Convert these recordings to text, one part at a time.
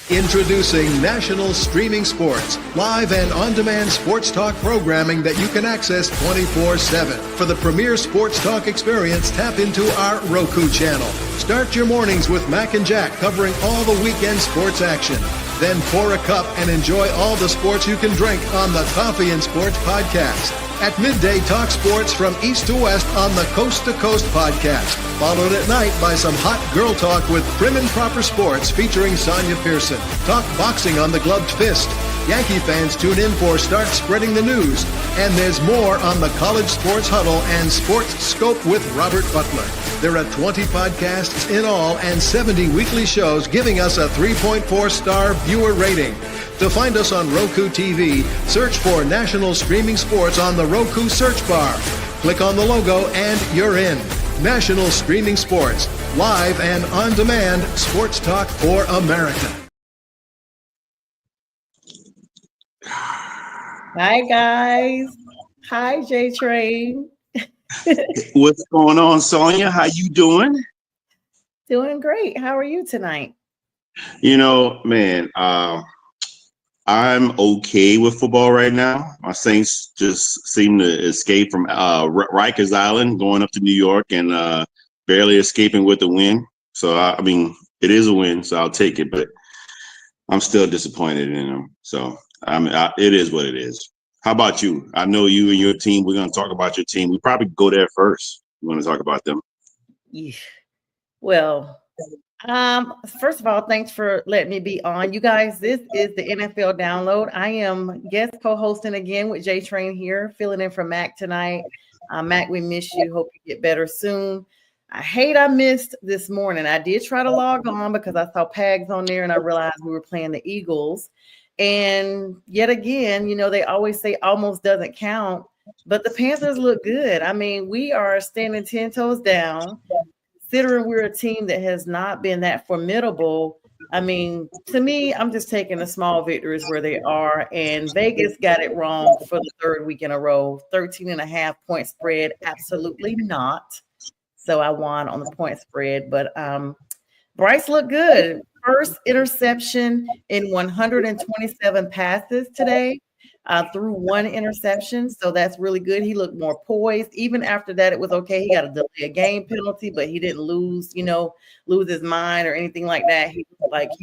Introducing National Streaming Sports, live and on-demand sports talk programming that you can access 24/7. For the premier sports talk experience, tap into our Roku channel. Start your mornings with Mac and Jack covering all the weekend sports action. Then pour a cup and enjoy all the sports you can drink on the Coffee and Sports podcast. At midday, talk sports from east to west on the Coast to Coast podcast. Followed at night by some hot girl talk with Prim and Proper Sports featuring Sonia Pearson. Talk boxing on the Gloved Fist. Yankee fans tune in for Start Spreading the News. And there's more on the College Sports Huddle and Sports Scope with Robert Butler. There are 20 podcasts in all and 70 weekly shows giving us a 3.4-star viewer rating. To find us on Roku TV, search for National Streaming Sports on the Roku search bar. Click on the logo and you're in. National Streaming Sports, live and on-demand sports talk for America. Hi, guys. Hi, J Train. What's going on, Sonia? How you doing? Doing great. How are you tonight? You know, man, I'm okay with football right now. My Saints just seem to escape from Rikers Island, going up to New York and barely escaping with the win. So, I mean, it is a win, so I'll take it, but I'm still disappointed in them. So, it is what it is. How about you? I know you and your team, we're going to talk about your team. We probably go there first. You want to talk about them? Yeah. Well, first of all, thanks for letting me be on. You guys, this is the NFL Download. I am guest co-hosting again with J Train here, filling in for Mac tonight. Mac, we miss you. Hope you get better soon. I missed this morning. I did try to log on because I saw Pags on there and I realized we were playing the Eagles. And yet again, you know, they always say almost doesn't count, but the Panthers look good. I mean, we are standing 10 toes down. Considering we're a team that has not been that formidable, I mean, to me, I'm just taking the small victories where they are. And Vegas got it wrong for the third week in a row. 13.5-point spread. Absolutely not. So I won on the point spread. But Bryce looked good. First interception in 127 passes today. Threw one interception, so that's really good. He looked more poised. Even after that, it was okay. He got a delay a game penalty, but he didn't lose his mind or anything like that. He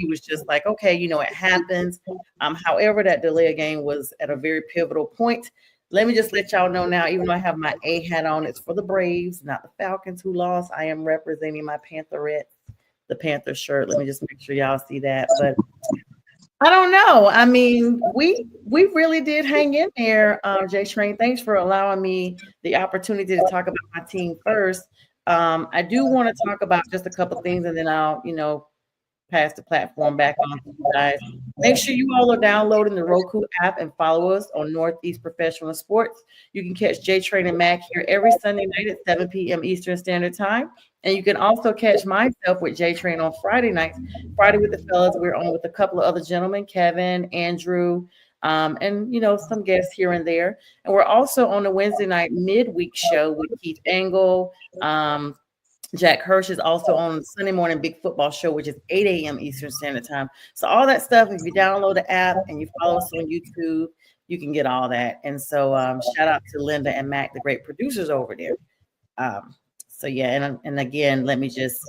was just like, okay, it happens. However, that delay a game was at a very pivotal point. Let me just let y'all know now, even though I have my A hat on, it's for the Braves, not the Falcons who lost. I am representing my Pantherettes, the Panther shirt. Let me just make sure y'all see that. But I don't know. I mean, we really did hang in there, J Train. Thanks for allowing me the opportunity to talk about my team first. I do want to talk about just a couple of things, and then I'll, pass the platform back on to you guys. Make sure you all are downloading the Roku app and follow us on Northeast Professional Sports. You can catch J Train and Mac here every Sunday night at 7 p.m. Eastern Standard Time. And you can also catch myself with J Train on Friday nights. Friday with the fellas, we're on with a couple of other gentlemen, Kevin, Andrew, and some guests here and there. And we're also on the Wednesday night midweek show with Keith Engel. Jack Hirsch is also on the Sunday morning big football show, which is 8 a.m. Eastern Standard Time. So all that stuff, if you download the app and you follow us on YouTube, you can get all that. And so shout out to Linda and Mac, the great producers over there. So yeah, and again, let me just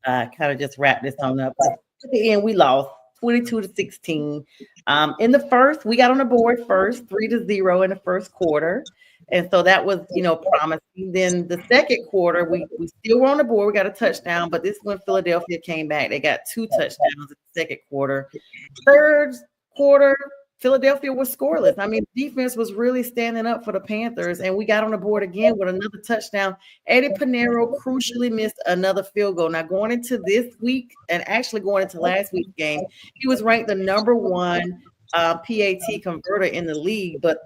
kind of just wrap this on up. At the end, we lost 22-16. In the first, we got on the board first, 3-0 in the first quarter. And so that was, promising. Then the second quarter, we still were on the board. We got a touchdown, but this is when Philadelphia came back. They got 2 touchdowns in the second quarter. Third quarter, Philadelphia was scoreless. I mean, defense was really standing up for the Panthers, and we got on the board again with another touchdown. Eddie Pinheiro crucially missed another field goal. Now, going into this week and actually going into last week's game, he was ranked the number 1 PAT converter in the league, but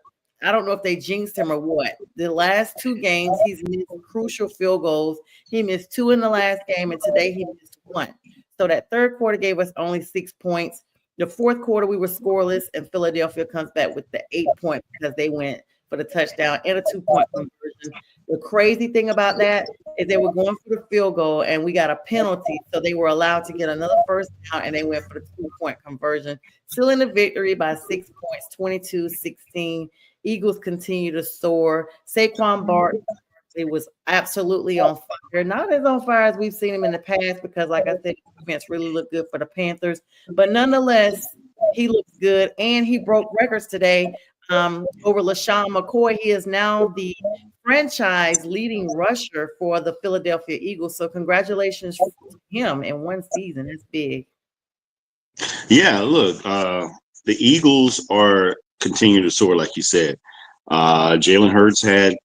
I don't know if they jinxed him or what. The last 2 games, he's missed crucial field goals. He missed 2 in the last game, and today he missed 1. So that third quarter gave us only 6 points. The fourth quarter, we were scoreless, and Philadelphia comes back with the 8 points because they went for the touchdown and a 2-point conversion. The crazy thing about that is they were going for the field goal and we got a penalty. So they were allowed to get another first down and they went for the 2-point conversion, sealing the victory by 6 points, 22-16. Eagles continue to soar. Saquon Barkley was absolutely on fire. Not as on fire as we've seen him in the past because, like I said, defense really looked good for the Panthers. But nonetheless, he looks good and he broke records today over LaShawn McCoy. He is now the franchise leading rusher for the Philadelphia Eagles. So congratulations to him in one season. That's big. Yeah, look, the Eagles are continuing to soar, like you said. Jalen Hurts had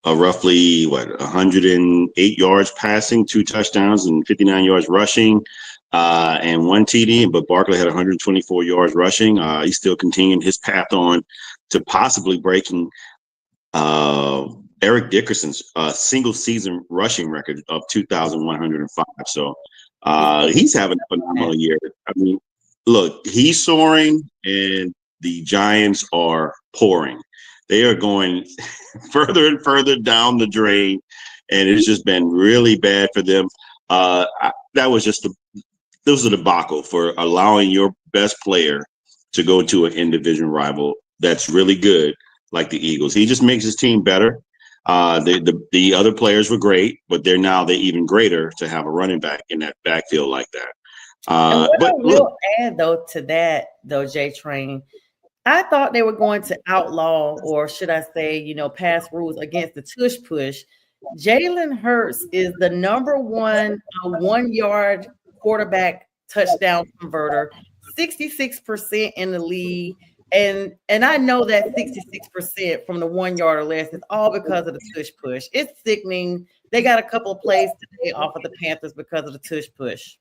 roughly 108 yards passing, 2 touchdowns, and 59 yards rushing, and 1 TD. But Barkley had 124 yards rushing. He's still continuing his path on to possibly breaking Eric Dickerson's single season rushing record of 2,105. So he's having a phenomenal year. I mean, look, he's soaring and the Giants are pouring. They are going further and further down the drain, and it's just been really bad for them. That was a debacle for allowing your best player to go to an in-division rival that's really good, like the Eagles. He just makes his team better. The other players were great, but they're even greater to have a running back in that backfield like that. But I will add to that, J Train, I thought they were going to outlaw, or should I say, pass rules against the tush push. Jalen Hurts is the number one 1-yard quarterback touchdown converter, 66% in the league. And I know that 66% from the 1 yard or less is all because of the tush push. It's sickening. They got a couple of plays today off of the Panthers because of the tush push.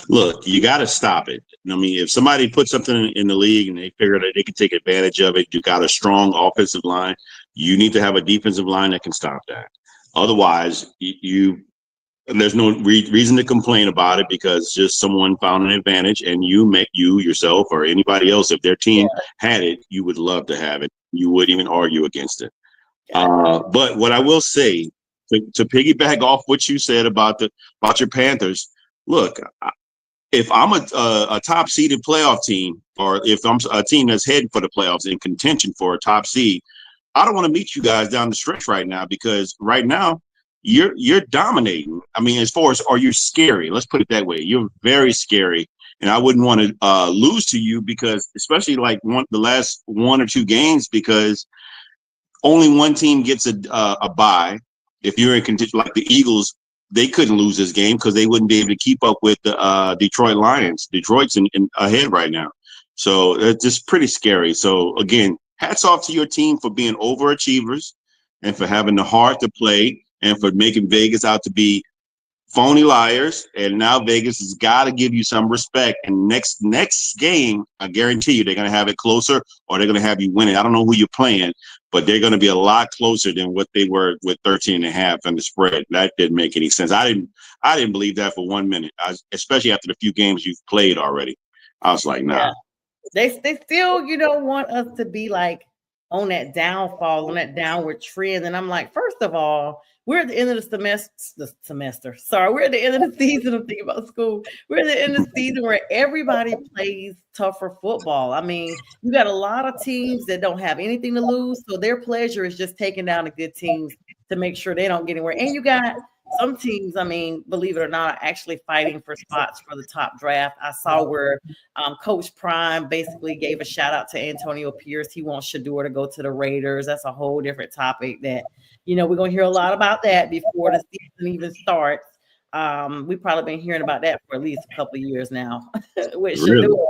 Look, you got to stop it. I mean, if somebody puts something in the league and they figure that they can take advantage of it, you got a strong offensive line. You need to have a defensive line that can stop that. Otherwise, there's no reason to complain about it because just someone found an advantage, and you yourself or anybody else, if their team had it, you would love to have it. You wouldn't even argue against it. But what I will say, to piggyback off what you said about your Panthers, look, if I'm a top seeded playoff team, or if I'm a team that's heading for the playoffs in contention for a top seed, I don't want to meet you guys down the stretch right now, because right now you're dominating. I mean, as far as, are you scary? Let's put it that way. You're very scary. And I wouldn't want to lose to you, because especially like the last 1 or 2 games, because only one team gets a bye. If you're in contention, like the Eagles, they couldn't lose this game because they wouldn't be able to keep up with the Detroit Lions. Detroit's in ahead right now. So it's just pretty scary. So again, hats off to your team for being overachievers and for having the heart to play and for making Vegas out to be phony liars. And now Vegas has got to give you some respect. And next game, I guarantee you they're going to have it closer, or they're going to have you winning. I don't know who you're playing, but they're going to be a lot closer than what they were with 13.5 and the spread. That didn't make any sense. I didn't believe that for 1 minute, especially after the few games you've played already. I was like, nah. Yeah. They still, want us to be like on that downfall, on that downward trend. And I'm like, first of all, we're at the end of the semester. Sorry, we're at the end of the season. I'm thinking about school. We're at the end of the season where everybody plays tougher football. I mean, you got a lot of teams that don't have anything to lose, so their pleasure is just taking down the good teams to make sure they don't get anywhere. And you got some teams, I mean, believe it or not, actually fighting for spots for the top draft. I saw where Coach Prime basically gave a shout out to Antonio Pierce. He wants Shedeur to go to the Raiders. That's a whole different topic that, we're going to hear a lot about that before the season even starts. We've probably been hearing about that for at least a couple of years now with Shedeur.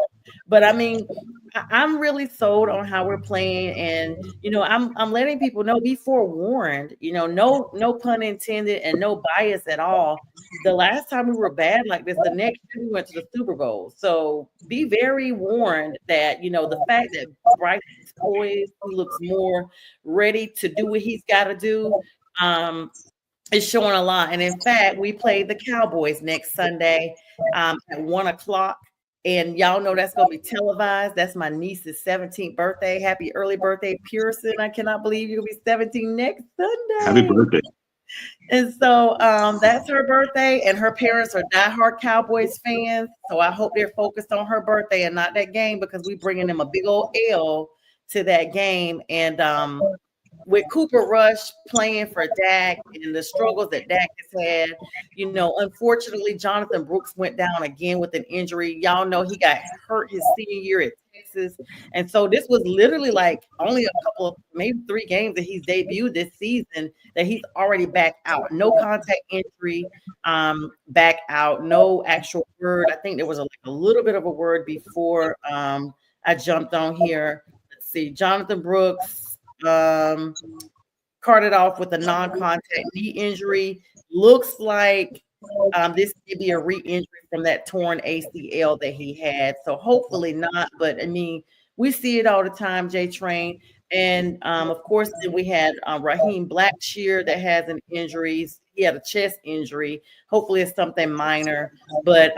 But I mean, I'm really sold on how we're playing, and I'm letting people know, be forewarned. No pun intended and no bias at all. The last time we were bad like this, the next year we went to the Super Bowl. So be very warned that the fact that Bryce is poised, he looks more ready to do what he's got to do. Is showing a lot. And in fact, we play the Cowboys next Sunday at 1:00. And y'all know that's going to be televised. That's my niece's 17th birthday. Happy early birthday, Pearson. I cannot believe you'll be 17 next Sunday. Happy birthday. And so that's her birthday, and her parents are diehard Cowboys fans. So I hope they're focused on her birthday and not that game, because we bringing them a big old L to that game. And with Cooper Rush playing for Dak and the struggles that Dak has had, unfortunately, Jonathan Brooks went down again with an injury. Y'all know he got hurt his senior year at Texas. And so this was literally like only a couple of, maybe 3 games that he's debuted this season that he's already back out. No contact injury, back out, no actual word. I think there was a little bit of a word before I jumped on here. Let's see, Jonathan Brooks carted off with a non-contact knee injury. Looks like this could be a re-injury from that torn ACL that he had. So hopefully not, but I mean, we see it all the time, J Train. And of course, then we had Raheem Blackshear that has an injury. He had a chest injury. Hopefully it's something minor, but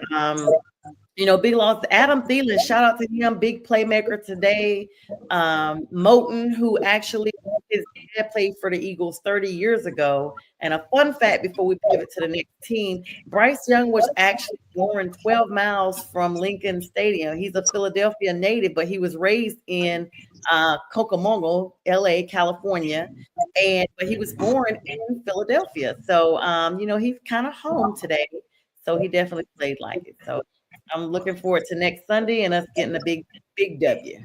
big loss. Adam Thielen, shout out to him, big playmaker today. Moton, who actually his dad played for the Eagles 30 years ago. And a fun fact before we pivot to the next team, Bryce Young was actually born 12 miles from Lincoln Stadium. He's a Philadelphia native, but he was raised in Cucamonga, LA, California. But he was born in Philadelphia. So, he's kind of home today. So he definitely played like it. So I'm looking forward to next Sunday and us getting a big W.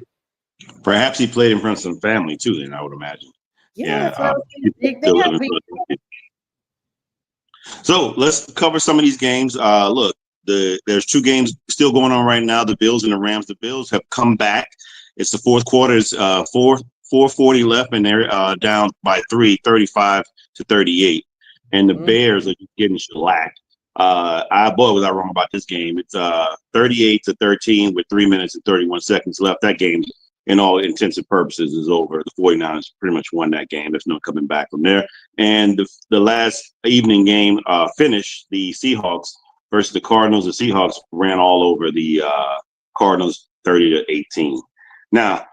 Perhaps he played in front of some family too, then I would imagine. So let's cover some of these games. Look, there's 2 games still going on right now. The Bills and the Rams. The Bills have come back. It's the fourth quarter. It's 4:40 left, and they're down by 3, 35-38. And the Bears are just getting shellacked. Was I wrong about this game? It's 38-13 with 3 minutes and 31 seconds left. That game, in all intents and purposes, is over. The 49ers pretty much won that game. There's no coming back from there. And the last evening game finished, the Seahawks versus the Cardinals. The Seahawks ran all over the Cardinals 30-18. Now,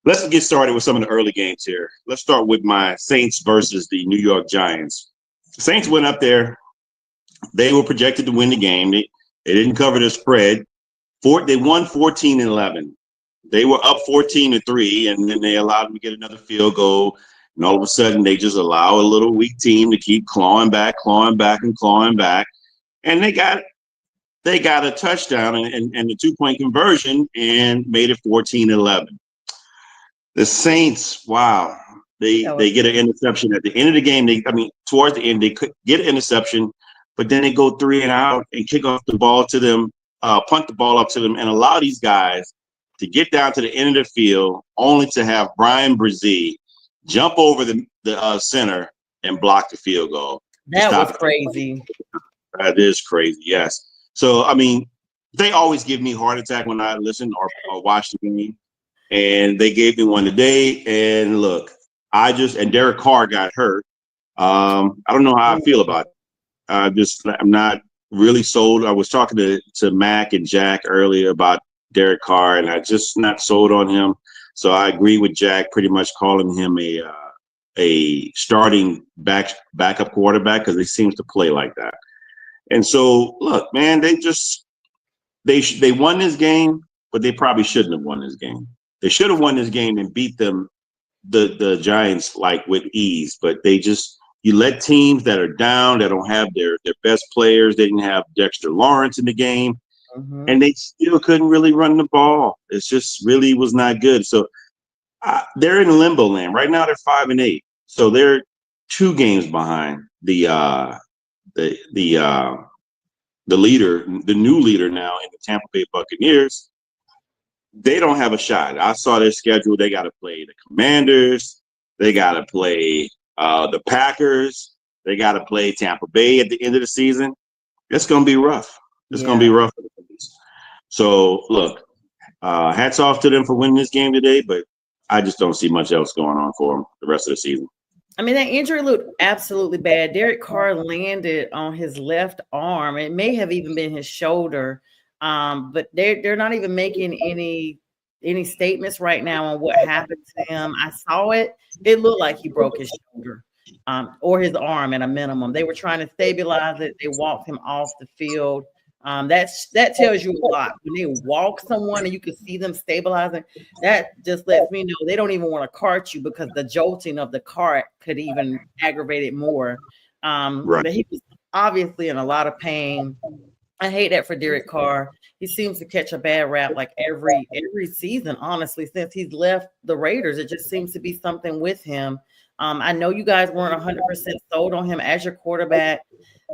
let's get started with some of the early games here. Let's start with my Saints versus the New York Giants. The Saints went up there. They were projected to win the game. They didn't cover the spread. They won 14-11. They were up 14-3, and then they allowed them to get another field goal. And all of a sudden, they just allow a little weak team to keep clawing back. And they got a touchdown and the 2-point conversion and made it 14-11. The Saints, wow, they get an interception at the end of the game. Towards the end, they could get an interception. But then they go 3 and out and kick off the ball to them, punt the ball up to them, and allow these guys to get down to the end of the field, only to have Brian Brzee jump over the center and block the field goal. That was crazy. That is crazy, yes. So, they always give me a heart attack when I listen or watch the game, and they gave me one today. And look, and Derek Carr got hurt. I don't know how I feel about it. I'm not really sold. I was talking to Mac and Jack earlier about Derek Carr, and I just not sold on him. So I agree with Jack, pretty much calling him a starting backup quarterback, because he seems to play like that. And so, look, man, they won this game, but they probably shouldn't have won this game. They should have won this game and beat them, the Giants, like with ease, but you let teams that are down, that don't have their best players. They didn't have Dexter Lawrence in the game, and they still couldn't really run the ball. It just really was not good. So they're in limbo land right now. They're 5-8, so they're 2 games behind the leader, the new leader now in the Tampa Bay Buccaneers. They don't have a shot. I saw their schedule. They got to play the Commanders. They got to play the Packers. They got to play Tampa Bay at the end of the season. It's going to be rough. It's going to be rough. So, look, hats off to them for winning this game today, but I just don't see much else going on for them the rest of the season. That injury looked absolutely bad. Derek Carr landed on his left arm. It may have even been his shoulder. But they're not even making any statements right now on what happened to him. I saw it. It looked like he broke his shoulder or his arm at a minimum. They were trying to stabilize it. They walked him off the field. That tells you a lot. When they walk someone and you can see them stabilizing, that just lets me know they don't even want to cart you because the jolting of the cart could even aggravate it more. Right. But he was obviously in a lot of pain. I hate that for Derek Carr. He seems to catch a bad rap like every season, honestly, since he's left the Raiders. It just seems to be something with him. I know you guys weren't 100% sold on him as your quarterback,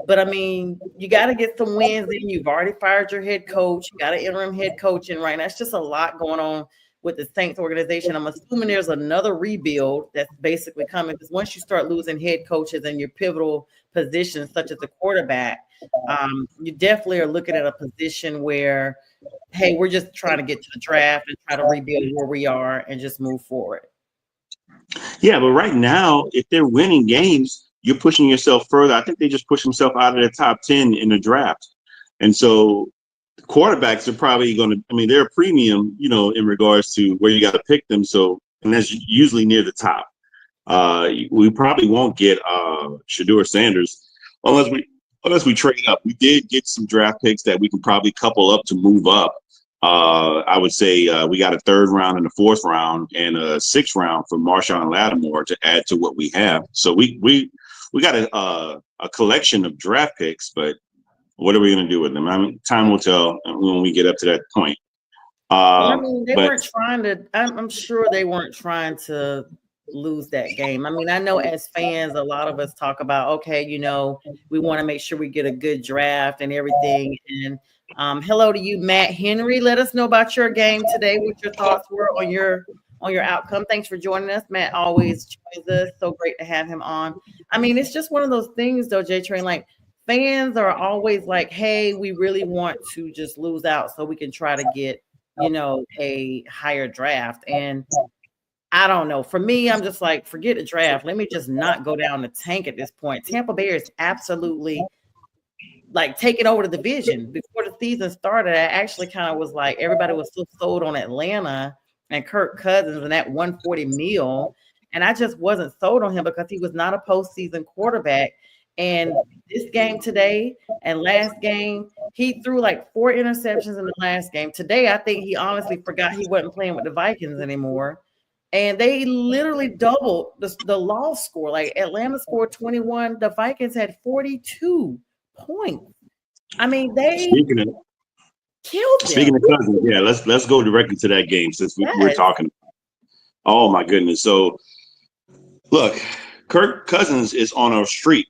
but I mean, you got to get some wins in. You've already fired your head coach. You got an interim head coach in right now. It's just a lot going on with the Saints organization. I'm assuming there's another rebuild that's basically coming because once you start losing head coaches in your pivotal positions, such as the quarterback, you definitely are looking at a position where, hey, we're just trying to get to the draft and try to rebuild where we are and just move forward. Yeah, but right now, if they're winning games, you're pushing yourself further. I think they just pushed themselves out of the top 10 in the draft. And so quarterbacks are probably going to, I mean, they're a premium, in regards to where you got to pick them. So, and that's usually near the top. We probably won't get Shedeur Sanders unless we trade up. We did get some draft picks that we can probably couple up to move up. I would say we got a 3rd round and a 4th round and a 6th round for Marshawn Lattimore to add to what we have. So we got a collection of draft picks, but what are we going to do with them? I mean, time will tell when we get up to that point. I mean, they weren't trying to. I'm sure they weren't trying to lose that game. I mean, I know as fans, a lot of us talk about, okay, we want to make sure we get a good draft and everything. And hello to you, Matt Henry. Let us know about your game today, what your thoughts were on your outcome. Thanks for joining us. Matt always joins us. So great to have him on. I mean, it's just one of those things though, J Train, like fans are always like, hey, we really want to just lose out so we can try to get, a higher draft. And I don't know. For me, I'm just like, forget a draft. Let me just not go down the tank at this point. Tampa Bay is absolutely like taking over the division. Before the season started, I actually kind of was like, everybody was still sold on Atlanta and Kirk Cousins and that 140 mil. And I just wasn't sold on him because he was not a postseason quarterback. And this game today and last game, he threw like 4 interceptions in the last game. Today, I think he honestly forgot he wasn't playing with the Vikings anymore. And they literally doubled the loss score. Like Atlanta scored 21. The Vikings had 42 points. I mean, they killed them. Speaking of Cousins, yeah, let's go directly to that game since we're talking. Oh my goodness! So, look, Kirk Cousins is on a streak,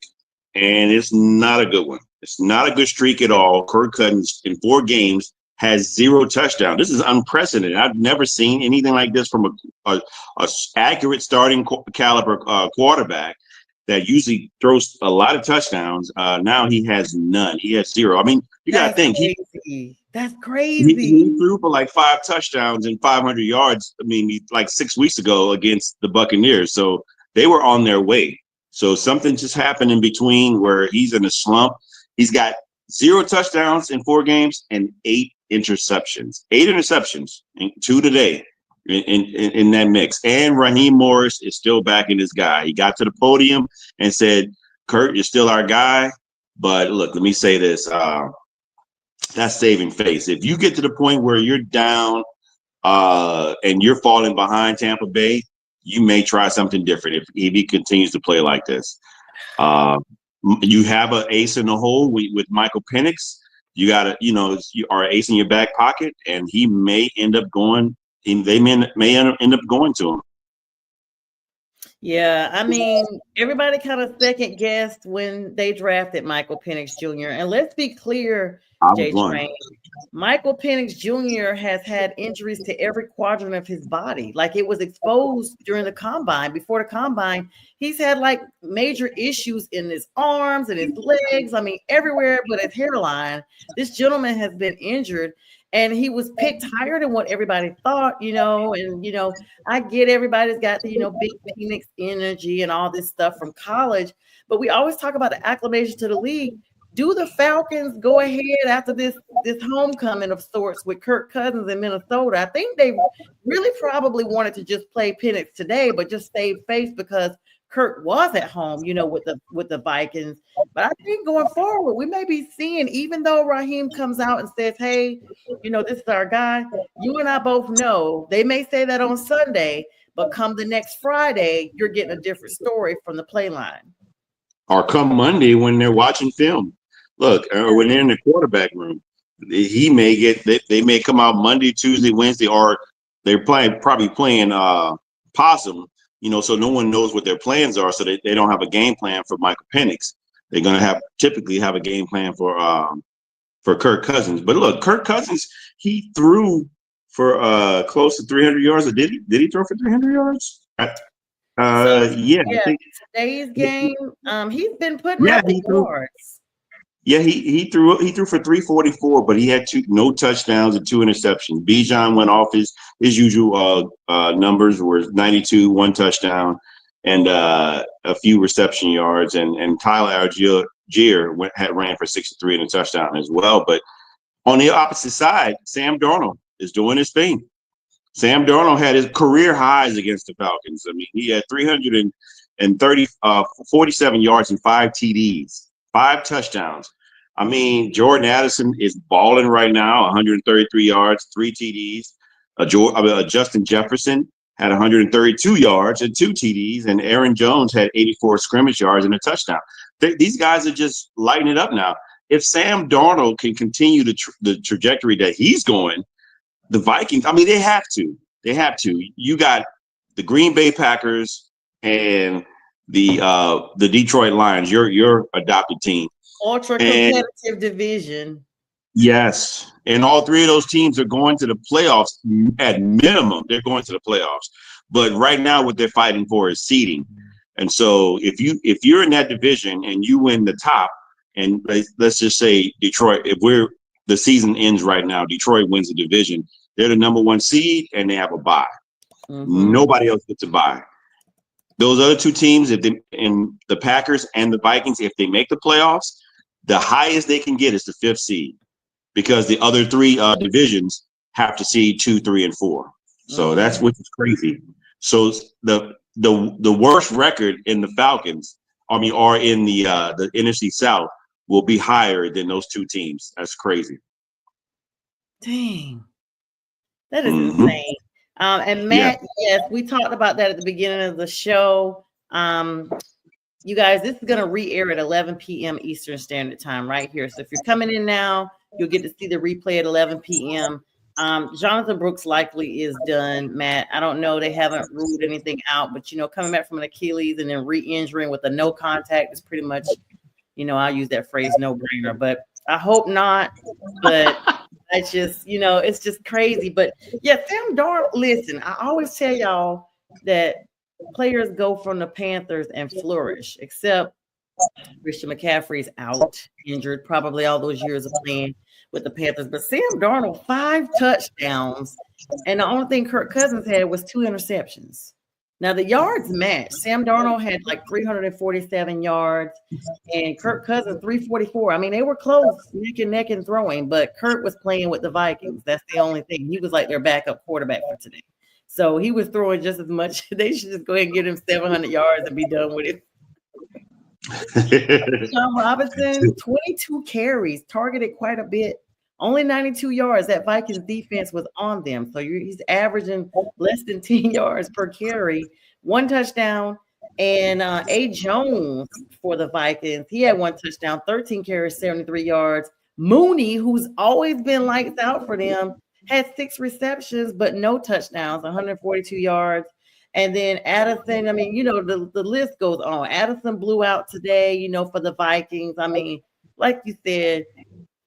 and it's not a good one. It's not a good streak at all. Kirk Cousins in 4 games has 0 touchdowns. This is unprecedented. I've never seen anything like this from a accurate starting caliber quarterback that usually throws a lot of touchdowns. Now he has none. He has 0. I mean, you got to think. That's crazy. He threw for like 5 touchdowns and 500 yards. I mean, like 6 weeks ago against the Buccaneers. So they were on their way. So something just happened in between where he's in a slump. He's got 0 touchdowns in 4 games and 8 interceptions. 8 interceptions, and 2 today in that mix. And Raheem Morris is still backing this guy. He got to the podium and said, Kurt, you're still our guy. But look, let me say this. That's saving face. If you get to the point where you're down and you're falling behind Tampa Bay, you may try something different if he continues to play like this. You have an ace in the hole with Michael Penix. You got to, you are an ace in your back pocket, and he may end up going. They may end up going to him. Yeah, I mean, everybody kind of second guessed when they drafted Michael Penix Jr. And let's be clear, J Train, Michael Penix Jr. has had injuries to every quadrant of his body. Like it was exposed during the combine. Before the combine, he's had like major issues in his arms and his legs. I mean, everywhere but his hairline. This gentleman has been injured. And he was picked higher than what everybody thought, and, I get everybody's got the, big Phoenix energy and all this stuff from college, but we always talk about the acclimation to the league. do the Falcons go ahead after this homecoming of sorts with Kirk Cousins in Minnesota? I think they really probably wanted to just play Penix today, but just save face because Kirk was at home, with the Vikings. But I think going forward, we may be seeing, even though Raheem comes out and says, hey, this is our guy, you and I both know they may say that on Sunday, but come the next Friday, you're getting a different story from the play line. Or come Monday when they're watching film. Look, or when they're in the quarterback room, they may come out Monday, Tuesday, Wednesday, or they're probably playing possum, so no one knows what their plans are. So they don't have a game plan for Michael Penix. They're going to typically have a game plan for Kirk Cousins. But look, Kirk Cousins, he threw for close to 300 yards. Or did he throw for 300 yards? Yeah. I think, today's game, he's been putting up the yards. Yeah, he threw for 344, but he had no touchdowns and 2 interceptions. Bijan went off his usual numbers, were 92, 1 touchdown, and a few reception yards. And Tyler Algier ran for 63 and a touchdown as well. But on the opposite side, Sam Darnold is doing his thing. Sam Darnold had his career highs against the Falcons. I mean, he had 47 yards and 5 TDs, 5 touchdowns. I mean, Jordan Addison is balling right now, 133 yards, 3 TDs. Justin Jefferson had 132 yards and 2 TDs, and Aaron Jones had 84 scrimmage yards and a touchdown. These guys are just lighting it up now. If Sam Darnold can continue the trajectory that he's going, the Vikings, I mean, they have to. They have to. You got the Green Bay Packers and the Detroit Lions, your adopted team. Ultra competitive division. Yes. And all 3 of those teams are going to the playoffs at minimum. They're going to the playoffs. But right now what they're fighting for is seeding. And so if you're in that division and you win the top, and let's just say Detroit, the season ends right now, Detroit wins the division, they're the number 1 seed and they have a bye. Mm-hmm. Nobody else gets a bye. Those other 2 teams, in the Packers and the Vikings, if they make the playoffs, the highest they can get is the 5th seed, because the other 3 divisions have to seed 2, 3, and 4. So that's which is crazy. So the worst record in the Falcons, or in the NFC South, will be higher than those 2 teams. That's crazy. Dang, that is insane. And Matt, yes, we talked about that at the beginning of the show. You guys, this is going to re-air at 11 p.m. Eastern Standard Time right here. So if you're coming in now, you'll get to see the replay at 11 p.m. Jonathan Brooks likely is done, Matt. I don't know. They haven't ruled anything out, but, coming back from an Achilles and then re-injuring with a no contact is pretty much, I'll use that phrase, no-brainer. But I hope not. But it's just, it's just crazy. But, yeah, Sam Darnold, listen, I always tell y'all that players go from the Panthers and flourish, except Christian McCaffrey's out, injured, probably all those years of playing with the Panthers. But Sam Darnold, 5 touchdowns, and the only thing Kirk Cousins had was 2 interceptions. Now, the yards match. Sam Darnold had like 347 yards, and Kirk Cousins 344. I mean, they were close, neck and neck in throwing, but Kirk was playing with the Vikings. That's the only thing. He was like their backup quarterback for today. So he was throwing just as much. They should just go ahead and get him 700 yards and be done with it. John Robinson, 22 carries, targeted quite a bit. Only 92 yards. That Vikings defense was on them. So he's averaging less than 10 yards per carry, 1 touchdown. And A. Jones for the Vikings, he had 1 touchdown, 13 carries, 73 yards. Mooney, who's always been lights out for them, had 6 receptions, but no touchdowns, 142 yards. And then Addison, I mean, the list goes on. Addison blew out today, for the Vikings. I mean, like you said,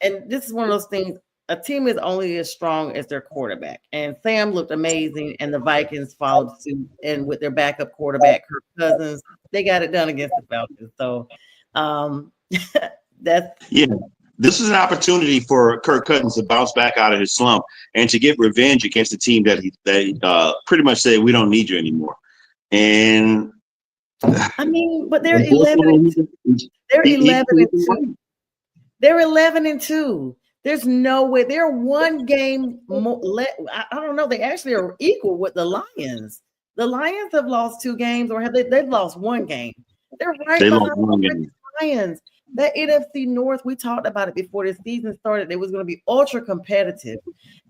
and this is one of those things, a team is only as strong as their quarterback. And Sam looked amazing, and the Vikings followed suit. And with their backup quarterback, Kirk Cousins, they got it done against the Falcons. So that's – yeah. This is an opportunity for Kirk Cousins to bounce back out of his slump and to get revenge against the team that he pretty much said, we don't need you anymore. And I mean, but they're 11. They're 11-2. They're 11-2. There's no way. They're one game more. I don't know. They actually are equal with the Lions. The Lions have lost 2 games, or have they've lost 1 game. They're right They behind lost one the game. Lions. That NFC North, we talked about it before the season started. It was going to be ultra competitive.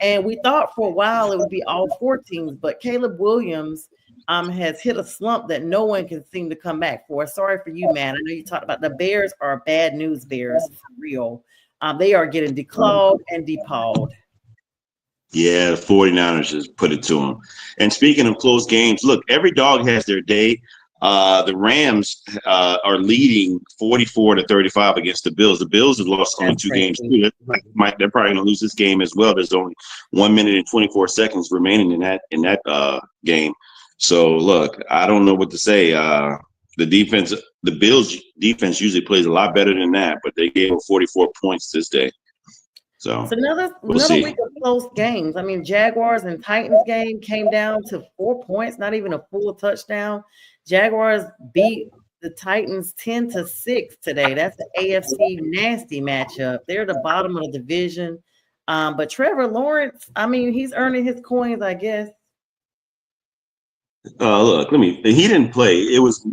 And we thought for a while it would be all 4 teams, but Caleb Williams has hit a slump that no one can seem to come back for. Sorry for you, man. I know you talked about the Bears are bad news bears for real. They are getting declawed and depawed. Yeah, the 49ers just put it to them. And speaking of close games, look, every dog has their day. The Rams are leading 44-35 against the Bills. The Bills have lost only 2 games too. They're probably going to lose this game as well. There's only 1 minute and 24 seconds remaining in that game. So look, I don't know what to say. The Bills defense usually plays a lot better than that, but they gave them 44 points this day. So it's another week of close games. I mean, Jaguars and Titans game came down to 4 points, not even a full touchdown. Jaguars beat the Titans 10-6 today. That's the AFC nasty matchup. They're the bottom of the division. But Trevor Lawrence, I mean, he's earning his coins, I guess. Look, he didn't play. It was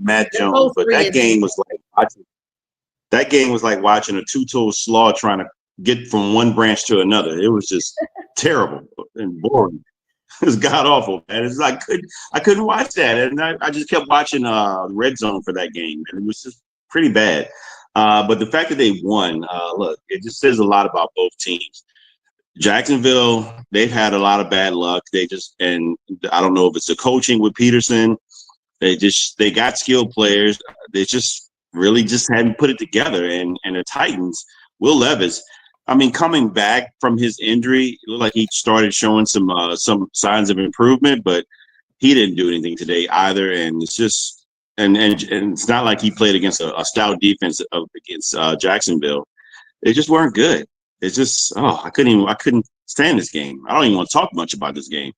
Matt Jones, but that game was like watching a 2-toed sloth trying to get from one branch to another. It was just terrible and boring. It was god awful, man. It's like I couldn't watch that, and I just kept watching Red Zone for that game, and it was just pretty bad. But the fact that they won, look, it just says a lot about both teams. Jacksonville, they've had a lot of bad luck. And I don't know if it's the coaching with Peterson. They got skilled players. They just really just hadn't put it together. And the Titans, Will Levis, I mean, coming back from his injury, it looked like he started showing some signs of improvement, but he didn't do anything today either. And it's just and it's not like he played against a stout defense against Jacksonville. They just weren't good. It's just I couldn't stand this game. I don't even want to talk much about this game.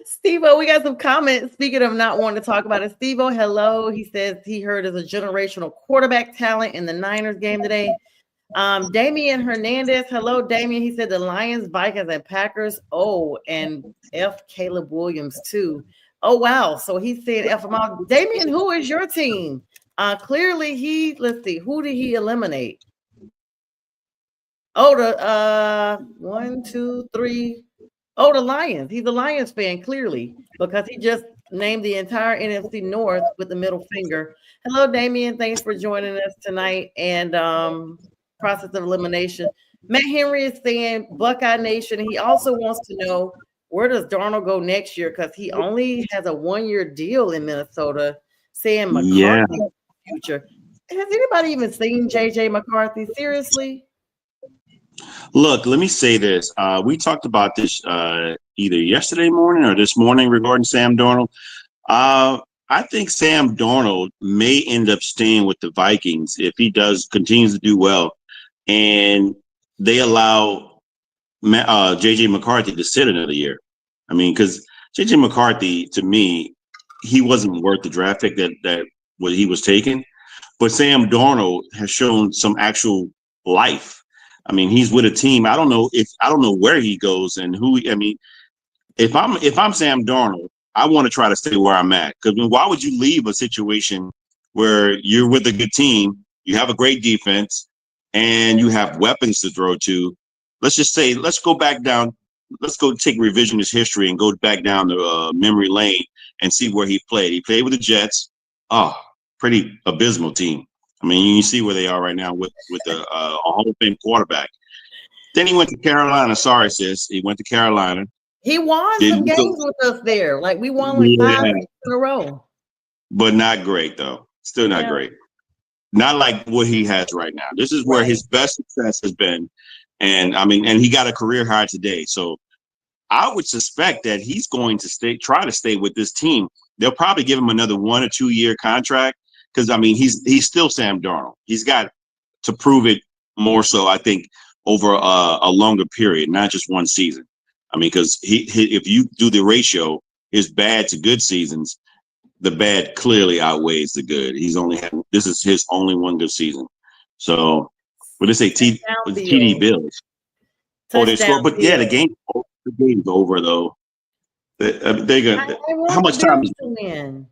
Steve-O, we got some comments. Speaking of not wanting to talk about it, Steve-O, hello. He says he heard as a generational quarterback talent in the Niners game today. Damian Hernandez, hello, Damian. He said the Lions, Vikings, and Packers. Oh, and F. Caleb Williams too. Oh, wow. So he said F them all. Damian, who is your team? Clearly let's see, who did he eliminate? Oh, the 1, 2, 3. Oh, the Lions. He's a Lions fan, clearly, because he just named the entire NFC North with the middle finger. Hello, Damian. Thanks for joining us tonight. And process of elimination. Matt Henry is saying Buckeye Nation. He also wants to know, where does Darnold go next year? Because he only has a 1-year deal in Minnesota, saying McCarthy's future. Has anybody even seen JJ McCarthy? Seriously? Look, let me say this. We talked about this either yesterday morning or this morning regarding Sam Darnold. I think Sam Darnold may end up staying with the Vikings if he continues to do well, and they allow JJ McCarthy to sit another year. I mean, because JJ McCarthy, to me, he wasn't worth the draft pick that he was taking. But Sam Darnold has shown some actual life. I mean, he's with a team. I don't know where he goes and who. I mean, if I'm Sam Darnold, I want to try to stay where I'm at. Because why would you leave a situation where you're with a good team, you have a great defense, and you have weapons to throw to? Let's just say, let's go back down. Let's go take revisionist history and go back down to memory lane and see where he played. He played with the Jets. Oh, pretty abysmal team. I mean, you see where they are right now with a Hall of Fame quarterback. Then he went to Carolina. Sorry, sis. He went to Carolina. He won some games with us there. Like, we won like 5 games in a row. But not great, though. Still not great. Not like what he has right now. This is where his best success has been. And, I mean, and he got a career high today. So I would suspect that he's going to try to stay with this team. They'll probably give him another 1 or 2 year contract. Because, I mean, he's still Sam Darnold. He's got to prove it more so, I think, over a longer period, not just one season. I mean, because if you do the ratio, his bad to good seasons, the bad clearly outweighs the good. This is his only one good season. So What did they say? TD Bills. Oh, they scored, but yeah, the game's over though. They're gonna. How much time? To win.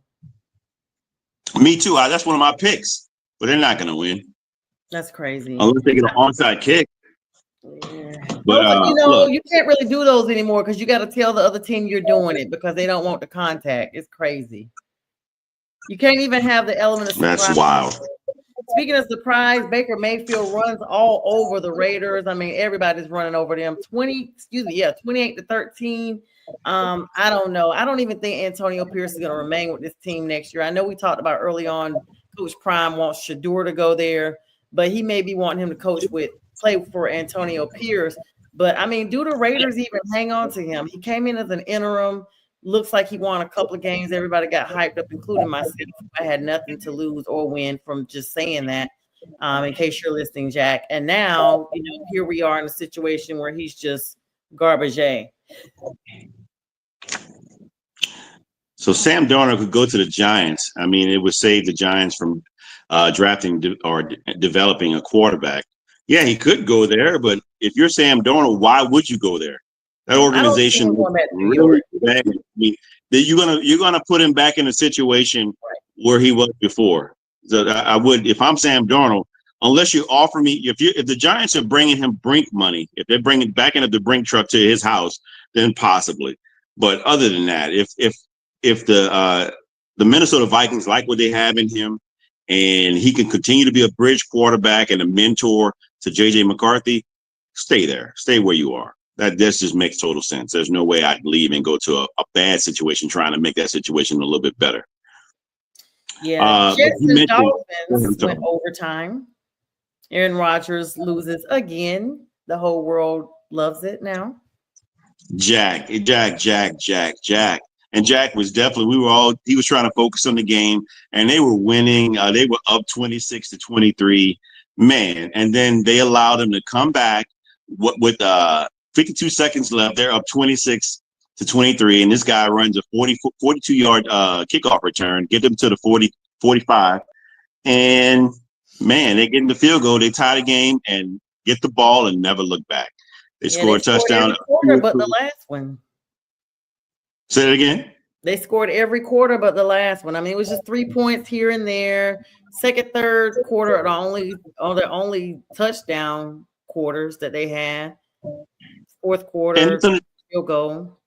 Me too. That's one of my picks, but they're not gonna win. That's crazy. Unless they get an onside kick. Yeah. But look, you can't really do those anymore because you got to tell the other team you're doing it because they don't want the contact. It's crazy. You can't even have the element of surprise. That's wild. Speaking of surprise, Baker Mayfield runs all over the Raiders. I mean, everybody's running over them. 28-13. I don't know. I don't even think Antonio Pierce is going to remain with this team next year. I know we talked about early on, Coach Prime wants Shedeur to go there, but he may be wanting him to play for Antonio Pierce. But I mean, do the Raiders even hang on to him? He came in as an interim. Looks like he won a couple of games. Everybody got hyped up, including myself. I had nothing to lose or win from just saying that, in case you're listening, Jack. And now, here we are in a situation where he's just garbage. So Sam Darnold could go to the Giants. I mean, it would save the Giants from drafting or developing a quarterback. Yeah, he could go there, but if you're Sam Darnold, why would you go there? That organization really bad. I mean, you're gonna put him back in a situation where he was before. So I would, if I'm Sam Darnold, unless you offer me, if the Giants are bringing him Brink money, if they're backing up the Brink truck to his house, then possibly. But other than that, if the Minnesota Vikings like what they have in him, and he can continue to be a bridge quarterback and a mentor to JJ McCarthy, stay there, stay where you are. That just makes total sense. There's no way I'd leave and go to a bad situation trying to make that situation a little bit better. Yeah, Jets and Dolphins went overtime. Aaron Rodgers loses again. The whole world loves it now. Jack. And Jack was definitely, he was trying to focus on the game, and they were winning. They were up 26-23, man. And then they allowed him to come back with 52 seconds left. They're up 26-23, and this guy runs a 42-yard kickoff return, get them to the 45. And, man, they get in the field goal. They tie the game and get the ball and never look back. They score a touchdown. Quarter, but the last one. Say it again. They scored every quarter but the last one. I mean, it was just 3 points here and there. Second, third quarter are the only touchdown quarters that they had. Fourth quarter, field goal.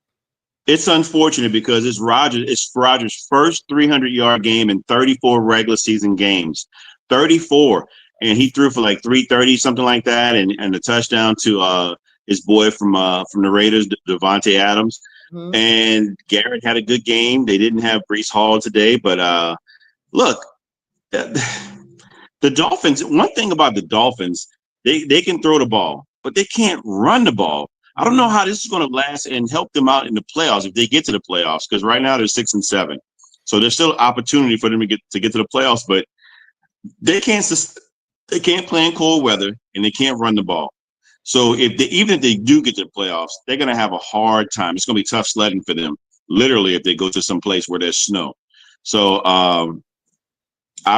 It's unfortunate because it's Rodgers' first 300-yard game in 34 regular season games. 34. And he threw for like 330, something like that, and a touchdown to his boy from the Raiders, Devontae Adams. Mm-hmm. And Garrett had a good game. They didn't have Breece Hall today, but look, the Dolphins, one thing about the Dolphins, they can throw the ball, but they can't run the ball. I don't know how this is going to last and help them out in the playoffs if they get to the playoffs, because right now they're 6-7. So there's still opportunity for them to get to the playoffs, but they can't play in cold weather and they can't run the ball. So even if they do get to the playoffs, they're going to have a hard time. It's going to be tough sledding for them, literally, if they go to some place where there's snow. So I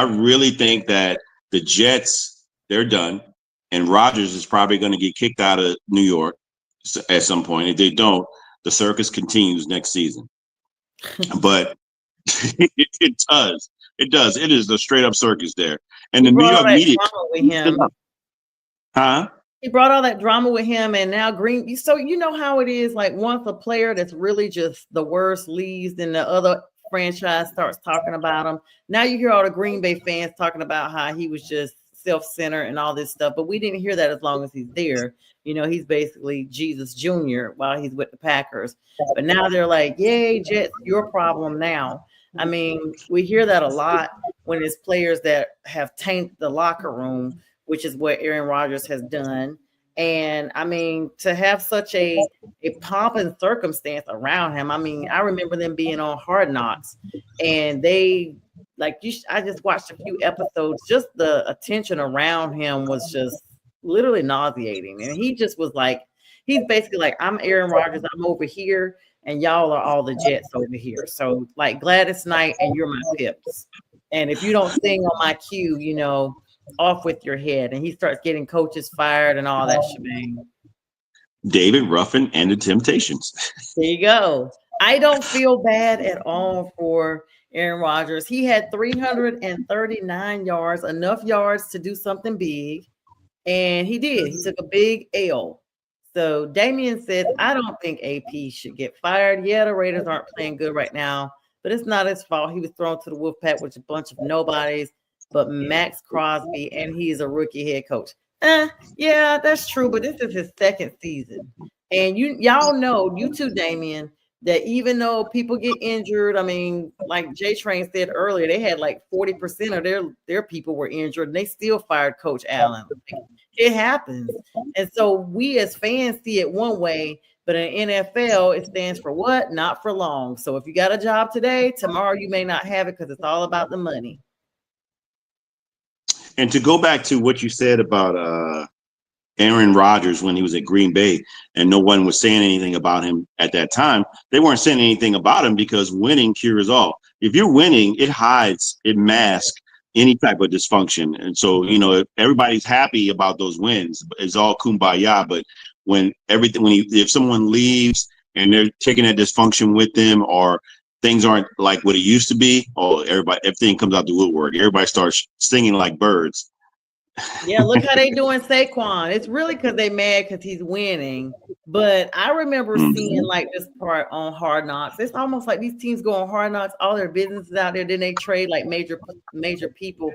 really think that the Jets, they're done, and Rodgers is probably going to get kicked out of New York at some point. If they don't, the circus continues next season. But it does. It does. It is a straight up circus there. And the New York media. He brought all that drama with him, and now Green. So you know how it is. Like once a player that's really just the worst leaves, then the other franchise starts talking about him. Now you hear all the Green Bay fans talking about how he was just self-centered and all this stuff. But we didn't hear that as long as he's there. You know, he's basically Jesus Jr. while he's with the Packers. But now they're like, "Yay, Jets, your problem now." I mean, we hear that a lot when it's players that have tainted the locker room, which is what Aaron Rodgers has done. And I mean, to have such a pomp and circumstance around him. I mean, I remember them being on Hard Knocks, and they I just watched a few episodes. Just the attention around him was just literally nauseating. And he just was like, he's basically like, I'm Aaron Rodgers, I'm over here, and y'all are all the Jets over here. So like Gladys Knight, and you're my pips. And if you don't sing on my cue, you know, off with your head, and he starts getting coaches fired and all that shebang. David Ruffin and the Temptations. There you go. I don't feel bad at all for Aaron Rodgers. He had 339 yards, enough yards to do something big, and he did. He took a big L. So Damian says, I don't think AP should get fired. Yeah, the Raiders aren't playing good right now, but it's not his fault. He was thrown to the Wolfpack with a bunch of nobodies, but Max Crosby, and he's a rookie head coach. Yeah, that's true, but this is his second season. And y'all know, you too, Damian, that even though people get injured, I mean, like J Train said earlier, they had like 40% of their people were injured, and they still fired Coach Allen. It happens. And so we as fans see it one way, but in NFL, it stands for what? Not for long. So if you got a job today, tomorrow you may not have it because it's all about the money. And to go back to what you said about Aaron Rodgers when he was at Green Bay and no one was saying anything about him at that time, they weren't saying anything about him because winning cures all. If you're winning, it hides, it masks any type of dysfunction. And so, you know, if everybody's happy about those wins, it's all kumbaya. But if someone leaves and they're taking that dysfunction with them, or things aren't like what it used to be, everything comes out the woodwork. Everybody starts singing like birds. Yeah, look how they doing Saquon. It's really because they mad because he's winning. But I remember seeing like this part on Hard Knocks. It's almost like these teams go on Hard Knocks, all their businesses out there, then they trade like major people.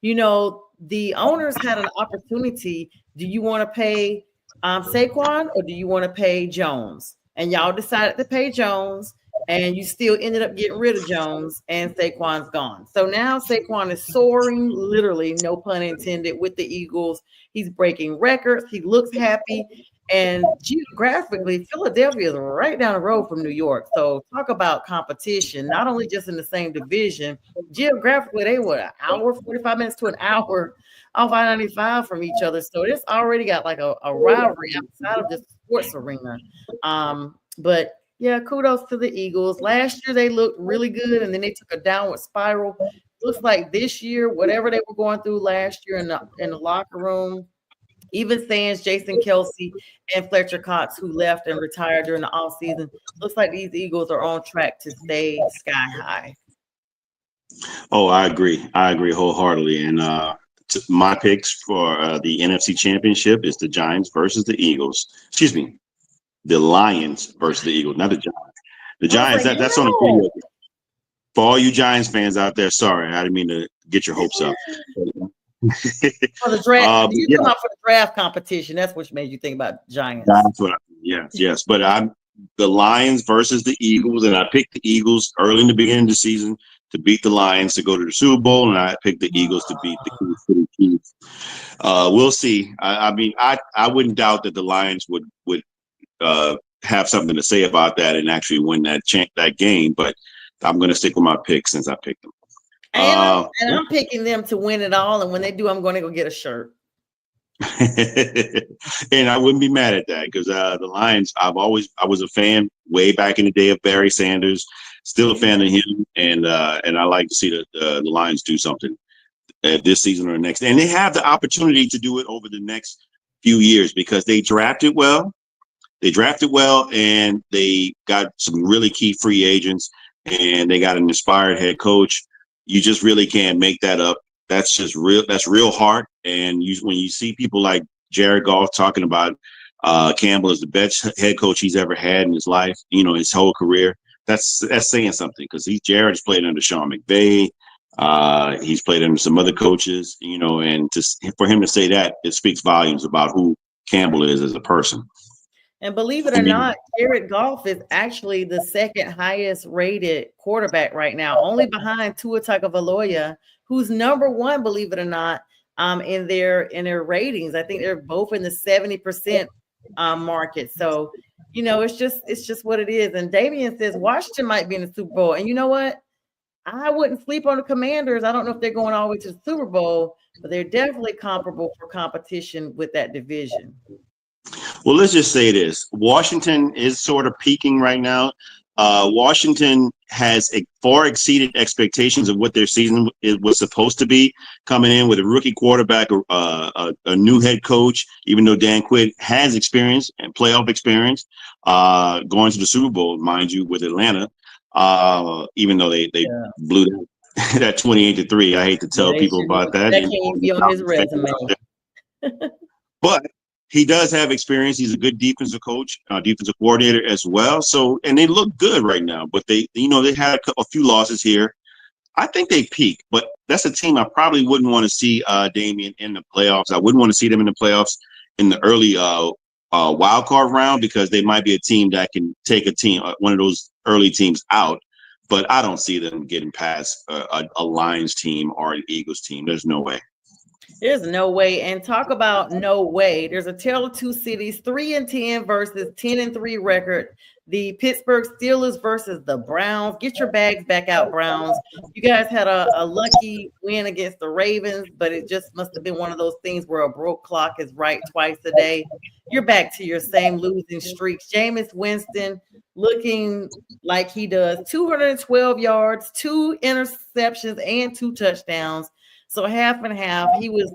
You know, the owners had an opportunity. Do you want to pay Saquon or do you want to pay Jones? And y'all decided to pay Jones. And you still ended up getting rid of Jones, and Saquon's gone. So now Saquon is soaring, literally, no pun intended, with the Eagles. He's breaking records. He looks happy. And geographically, Philadelphia is right down the road from New York. So talk about competition, not only just in the same division. Geographically, they were an hour, 45 minutes to an hour off I-95 from each other. So this already got like a rivalry outside of the sports arena. But yeah, kudos to the Eagles. Last year, they looked really good, and then they took a downward spiral. Looks like this year, whatever they were going through last year in the locker room, even Sands, Jason Kelce, and Fletcher Cox, who left and retired during the offseason, looks like these Eagles are on track to stay sky high. Oh, I agree. I agree wholeheartedly. And my picks for the NFC Championship is the Giants versus the Eagles. Excuse me. The Lions versus the Eagles, not the Giants. The Giants, that's on the video. For all you Giants fans out there, sorry, I didn't mean to get your hopes up. For the draft, you come out for the draft competition. That's what made you think about Giants. That's what yes. But I'm the Lions versus the Eagles, and I picked the Eagles early in the beginning of the season to beat the Lions to go to the Super Bowl, and I picked the Eagles to beat the Kansas City Chiefs. We'll see. I mean, I wouldn't doubt that the Lions would have something to say about that and actually win that game, but I'm going to stick with my pick since I picked them. And I'm picking them to win it all, and when they do, I'm going to go get a shirt. And I wouldn't be mad at that because the Lions, I was a fan way back in the day of Barry Sanders, still a fan of him, and I like to see the Lions do something this season or the next, and they have the opportunity to do it over the next few years because they drafted well. And they got some really key free agents, and they got an inspired head coach. You just really can't make that up. That's just real. That's real hard. And when you see people like Jared Goff talking about Campbell as the best head coach he's ever had in his life, his whole career, that's saying something because Jared's played under Sean McVay. He's played under some other coaches, and for him to say that, it speaks volumes about who Campbell is as a person. And believe it or not, Jared Goff is actually the second highest rated quarterback right now, only behind Tua Tagovailoa, who's number one, believe it or not, in their ratings. I think they're both in the 70% market. So, it's just what it is. And Damian says Washington might be in the Super Bowl. And you know what? I wouldn't sleep on the Commanders. I don't know if they're going all the way to the Super Bowl, but they're definitely comparable for competition with that division. Well, let's just say this. Washington is sort of peaking right now. Washington has far exceeded expectations of what their season was supposed to be, coming in with a rookie quarterback, a new head coach, even though Dan Quinn has experience and playoff experience, going to the Super Bowl, mind you, with Atlanta, even though they blew that 28-3. I hate to tell people about that. That can't be on his resume. But he does have experience. He's a good defensive coach, defensive coordinator as well. So, and they look good right now, but they had a few losses here. I think they peak, but that's a team I probably wouldn't want to see Damian in the playoffs. I wouldn't want to see them in the playoffs in the early wild card round, because they might be a team that can take one of those early teams out. But I don't see them getting past a Lions team or an Eagles team. There's no way. There's no way. And talk about no way. There's a tale of two cities, 3-10 versus 10-3 record. The Pittsburgh Steelers versus the Browns. Get your bags back out, Browns. You guys had a lucky win against the Ravens, but it just must have been one of those things where a broke clock is right twice a day. You're back to your same losing streaks. Jameis Winston looking like he does. 212 yards, 2 interceptions, and 2 touchdowns. So half and half. He was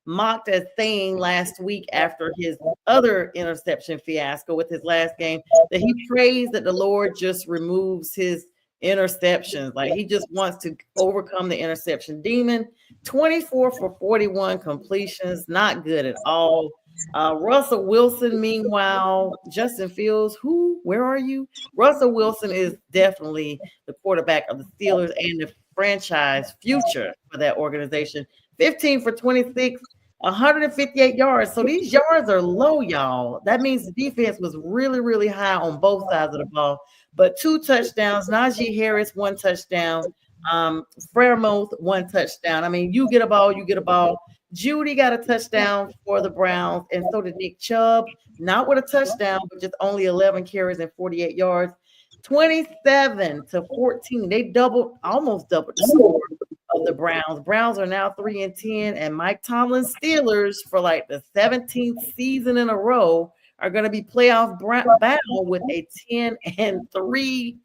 mocked as saying last week after his other interception fiasco with his last game that he prays that the Lord just removes his interceptions. Like he just wants to overcome the interception demon. 24 for 41 completions, not good at all. Russell Wilson, meanwhile, Justin Fields, where are you? Russell Wilson is definitely the quarterback of the Steelers and the franchise future for that organization. 15 for 26, 158 yards. So these yards are low, y'all. That means the defense was really, really high on both sides of the ball. But 2 touchdowns. Najee Harris, 1 touchdown. Fairmouth, 1 touchdown. I mean, you get a ball, you get a ball. Judy got a touchdown for the Browns, and so did Nick Chubb. Not with a touchdown, but just only 11 carries and 48 yards. 27-14. They almost doubled the score of the Browns. Browns are now 3-10, and Mike Tomlin's Steelers, for like the 17th season in a row, are going to be playoff battle with a 10-3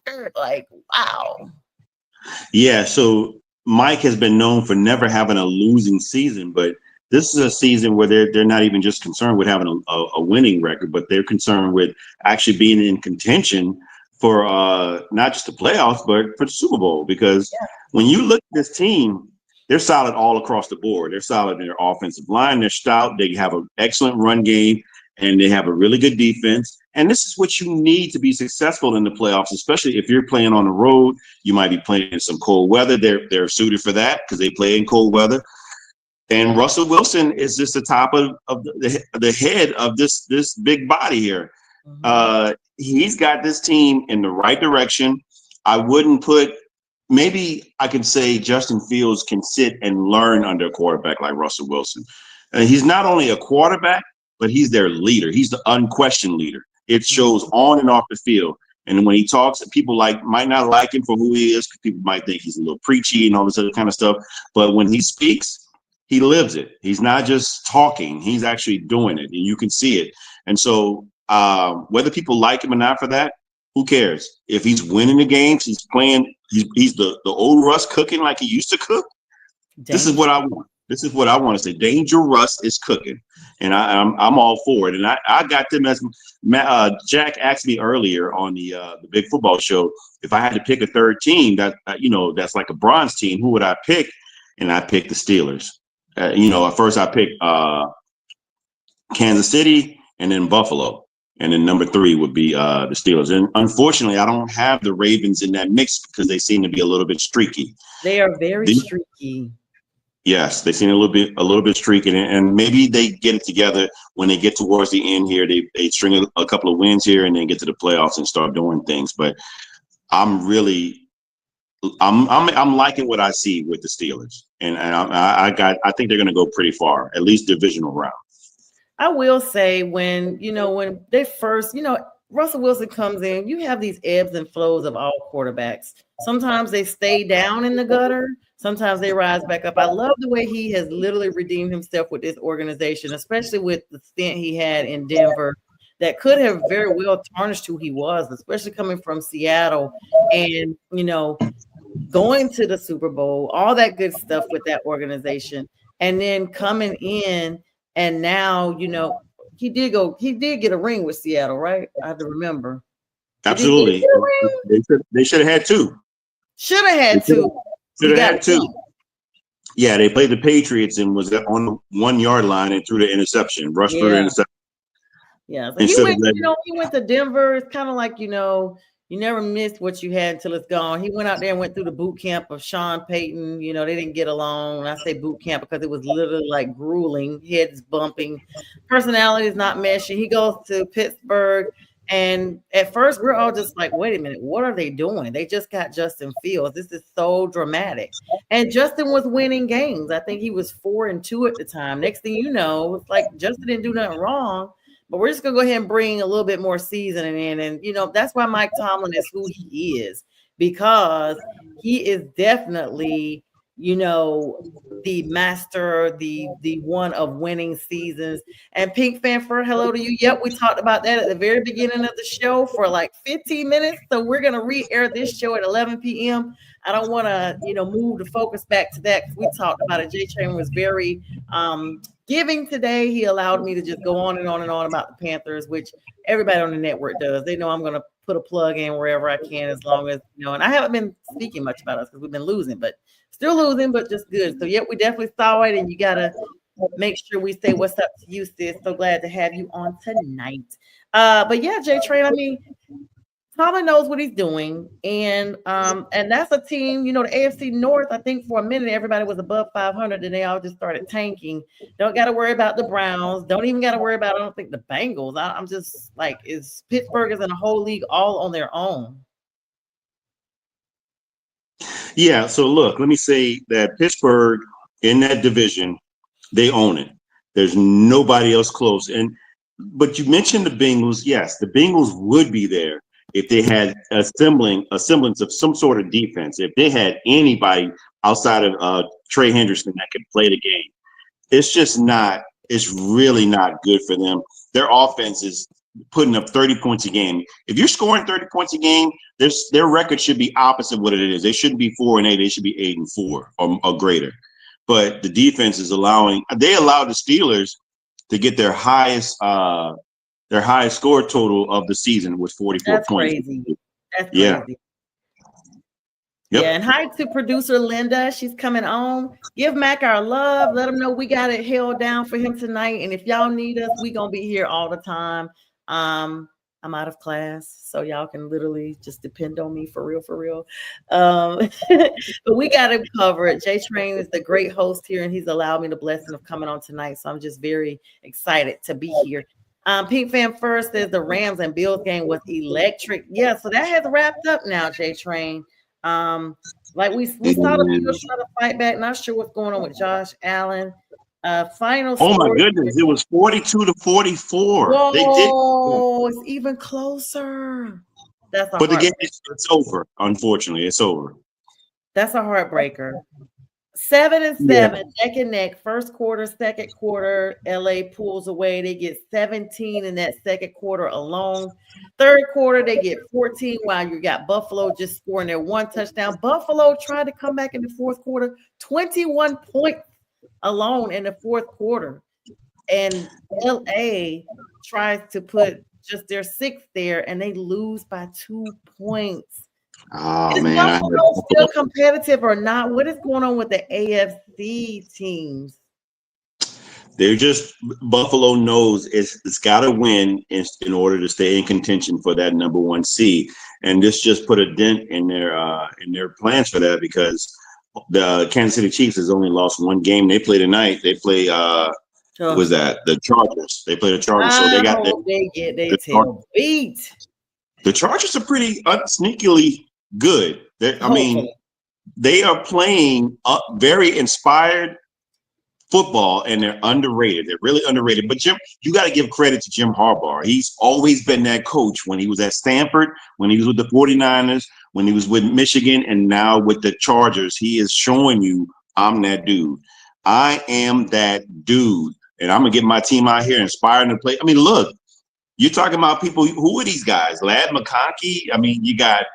record. Like, wow. Yeah, so Mike has been known for never having a losing season, but this is a season where they're not even just concerned with having a winning record, but they're concerned with actually being in contention for not just the playoffs, but for the Super Bowl. Because when you look at this team, they're solid all across the board. They're solid in their offensive line. They're stout. They have an excellent run game, and they have a really good defense. And this is what you need to be successful in the playoffs, especially if you're playing on the road. You might be playing in some cold weather. They're suited for that because they play in cold weather. And Russell Wilson is just the top of the head of this big body here. Mm-hmm. He's got this team in the right direction. I wouldn't maybe I could say Justin Fields can sit and learn under a quarterback like Russell Wilson. He's not only a quarterback, but he's their leader. He's the unquestioned leader. It shows on and off the field. And when he talks, people might not like him for who he is. People might think he's a little preachy and all this other kind of stuff. But when he speaks, he lives it. He's not just talking. He's actually doing it, and you can see it. And so whether people like him or not for that, who cares? If he's winning the games, he's playing, he's the old Russ cooking like he used to cook. This is what I want. This is what I want to say. Danger Russ is cooking, and I'm all for it. And I got them as Jack asked me earlier on the Big Football Show if I had to pick a third team that's like a bronze team, who would I pick? And I picked the Steelers. At first I picked Kansas City and then Buffalo. And then number 3 would be the Steelers. And unfortunately, I don't have the Ravens in that mix because they seem to be a little bit streaky. They are very streaky. Yes, they seem a little bit streaky. And maybe they get it together when they get towards the end here. They string a couple of wins here and then get to the playoffs and start doing things. But I'm liking what I see with the Steelers, and I think they're going to go pretty far, at least divisional round. I will say when they first, Russell Wilson comes in, you have these ebbs and flows of all quarterbacks. Sometimes they stay down in the gutter. Sometimes they rise back up. I love the way he has literally redeemed himself with this organization, especially with the stint he had in Denver. that could have very well tarnished who he was, especially coming from Seattle and, going to the Super Bowl, all that good stuff with that organization. And then coming in and now, he did get a ring with Seattle, right? I have to remember. Absolutely. They should have had two. Should have had two. Should have had two. Yeah, they played the Patriots and was on the 1 yard line and threw the interception, rushed for the interception. Yeah, so he went to Denver. It's kind of like, you never miss what you had until it's gone. He went out there and went through the boot camp of Sean Payton. They didn't get along. And I say boot camp because it was literally like grueling, heads bumping, personalities not meshing. He goes to Pittsburgh. And at first, we're all just like, wait a minute, what are they doing? They just got Justin Fields. This is so dramatic. And Justin was winning games. I think he was 4-2 at the time. Next thing you know, it's like Justin didn't do nothing wrong, but we're just going to go ahead and bring a little bit more seasoning in. And, that's why Mike Tomlin is who he is, because he is definitely the master, the one of winning seasons. And Pink Fanfare, hello to you. Yep, we talked about that at the very beginning of the show for like 15 minutes. So we're going to re-air this show at 11 p.m. I don't want to, move the focus back to that because we talked about it. J Train was very giving today. He allowed me to just go on and on and on about the Panthers, which everybody on the network does. They know I'm going to put a plug in wherever I can, as long as, and I haven't been speaking much about us because we've been losing, but still losing, but just good. So, we definitely saw it, and you got to make sure we say what's up to you, sis. So glad to have you on tonight. But yeah, J Train, I mean, Tomlin knows what he's doing, and that's a team, the AFC North, I think for a minute, everybody was above 500, and they all just started tanking. Don't got to worry about the Browns. Don't even got to worry about, I don't think, the Bengals. I'm just like, Pittsburgh is in a whole league all on their own. Yeah, so look, let me say that Pittsburgh in that division, they own it. There's nobody else close. But you mentioned the Bengals. Yes, the Bengals would be there if they had a semblance of some sort of defense. If they had anybody outside of Trey Hendrickson that could play the game. It's really not good for them. Their offense is putting up 30 points a game. If you're scoring 30 points a game, their record should be opposite what it is. They shouldn't be 4-8. They should be 8-4 or greater. But the defense is allowed the Steelers to get their highest score total of the season with 44 That's points. Crazy. That's crazy. Yeah. Yep. Yeah, and hi to producer Linda. She's coming on. Give Mac our love. Let him know we got it held down for him tonight. And if y'all need us, we gonna be here all the time. I'm out of class, so y'all can literally just depend on me for real. But we got it covered. J Train is the great host here, and he's allowed me the blessing of coming on tonight. So I'm just very excited to be here. Pink Fan First says the Rams and Bills game was electric. Yeah, so that has wrapped up now, J Train. Like we saw the Bills try to fight back. Not sure what's going on with Josh Allen. Final. Oh my goodness! It was 42-44. Whoa, they did. It's even closer. But the game it's over. Unfortunately, it's over. That's a heartbreaker. 7-7, neck and neck. First quarter, second quarter. LA pulls away. They get 17 in that second quarter alone. Third quarter, they get 14. While you got Buffalo just scoring their one touchdown. Buffalo tried to come back in the fourth quarter, 21 points alone in the fourth quarter, and LA tries to put just their sixth there, and they lose by 2 points. Oh, is man. Buffalo still competitive or not? What is going on with the AFC teams? They're just Buffalo knows it's got to win in order to stay in contention for that number one seed, and this just put a dent in their plans for that, because the Kansas City Chiefs has only lost one game. They play tonight. They play was that the Chargers? They play the Chargers, so they got they tail beat. The Chargers are pretty sneakily good. I mean, they are playing very inspired football, and they're underrated. They're really underrated. But Jim, you got to give credit to Jim Harbaugh. He's always been that coach when he was at Stanford, when he was with the 49ers, when he was with Michigan, and now with the Chargers. He is showing you, I'm that dude. I am that dude. And I'm going to get my team out here inspiring to play. I mean, look, You're talking about people. Who are these guys? Lad McConkey. I mean, you got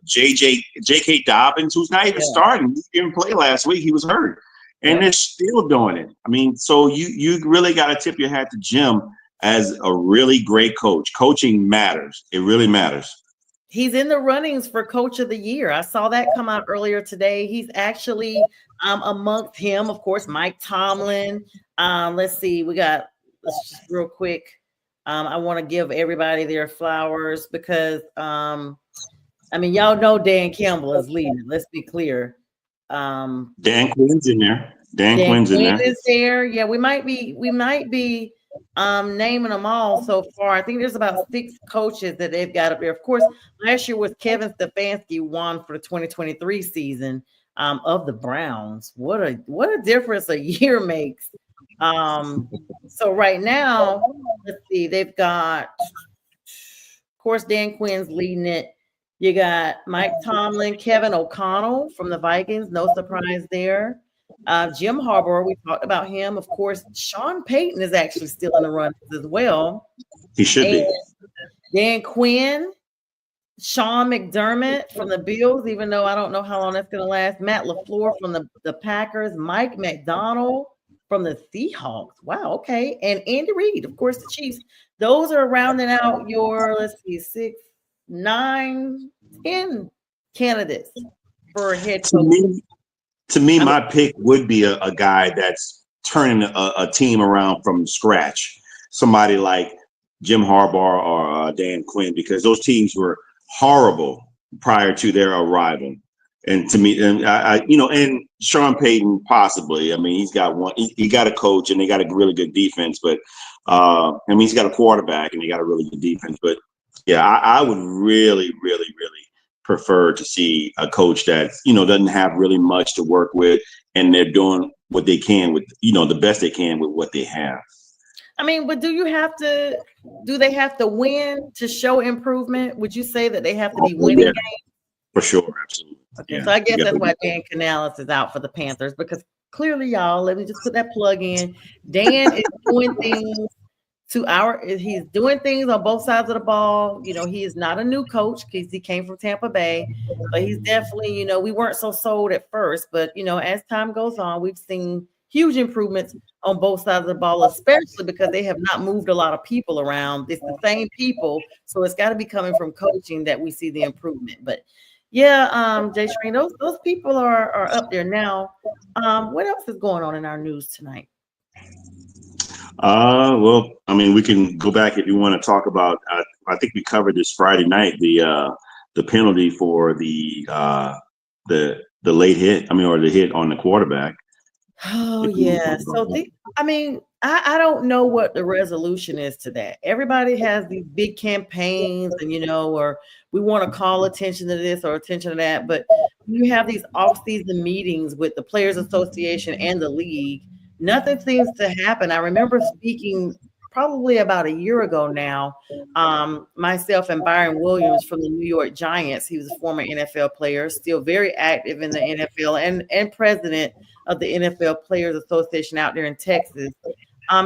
J.K. Dobbins, who's not even starting. He didn't play last week. He was hurt. And they're still doing it. I mean, so you really got to tip your hat to Jim as a really great coach. Coaching matters. It really matters. He's in the runnings for Coach of the Year. I saw that come out earlier today. He's actually amongst him, of course, Mike Tomlin. Let's see. Let's just real quick. I want to give everybody their flowers because, y'all know Dan Campbell is leading. Let's be clear. Dan Quinn's in there. Dan Quinn's in there. Is there. Yeah, we might be naming them all so far. I think there's about 6 coaches that they've got up there. Of course, last year was Kevin Stefanski won for the 2023 season of the Browns. What a difference a year makes. So right now, let's see, they've got, of course, Dan Quinn's leading it. You got Mike Tomlin, Kevin O'Connell from the Vikings. No surprise there. Jim Harbaugh, we talked about him. Of course, Sean Payton is actually still in the run as well. He should be. Dan Quinn, Sean McDermott from the Bills, even though I don't know how long that's going to last. Matt LaFleur from the Packers. Mike McDonald from the Seahawks. Wow, okay. And Andy Reid, of course, the Chiefs. Those are rounding out your, 6, 9, 10 candidates for head coach. To me, my pick would be a guy that's turning a team around from scratch. Somebody like Jim Harbaugh or Dan Quinn, because those teams were horrible prior to their arrival. And to me, and Sean Payton possibly. I mean, he's got one. He got a coach, and they got a really good defense. But he's got a quarterback, and they got a really good defense. But yeah, I would really, really, really prefer to see a coach that doesn't have really much to work with, and they're doing what they can with the best they can with what they have. I mean, but do they have to win to show improvement? Would you say that they have to be winning games? For sure, absolutely. Okay, so I guess that's why Dan Canales is out for the Panthers, because clearly, y'all, let me just put that plug in. Dan is doing things he's doing things on both sides of the ball. He is not a new coach because he came from Tampa Bay, but he's definitely, we weren't so sold at first, but as time goes on, we've seen huge improvements on both sides of the ball, especially because they have not moved a lot of people around. It's the same people, so it's got to be coming from coaching that we see the improvement. But yeah, Jay Train, those people are up there now. What else is going on in our news tonight? Well, I mean, we can go back if you want to talk about. I think we covered this Friday night, the penalty for the late hit. Or the hit on the quarterback. Oh yeah. So I don't know what the resolution is to that. Everybody has these big campaigns, and or we want to call attention to this or attention to that. But you have these off-season meetings with the Players Association and the league. Nothing seems to happen. I remember speaking probably about a year ago now, myself and Byron Williams from the New York Giants. He was a former NFL player, still very active in the NFL and president of the NFL Players Association out there in Texas.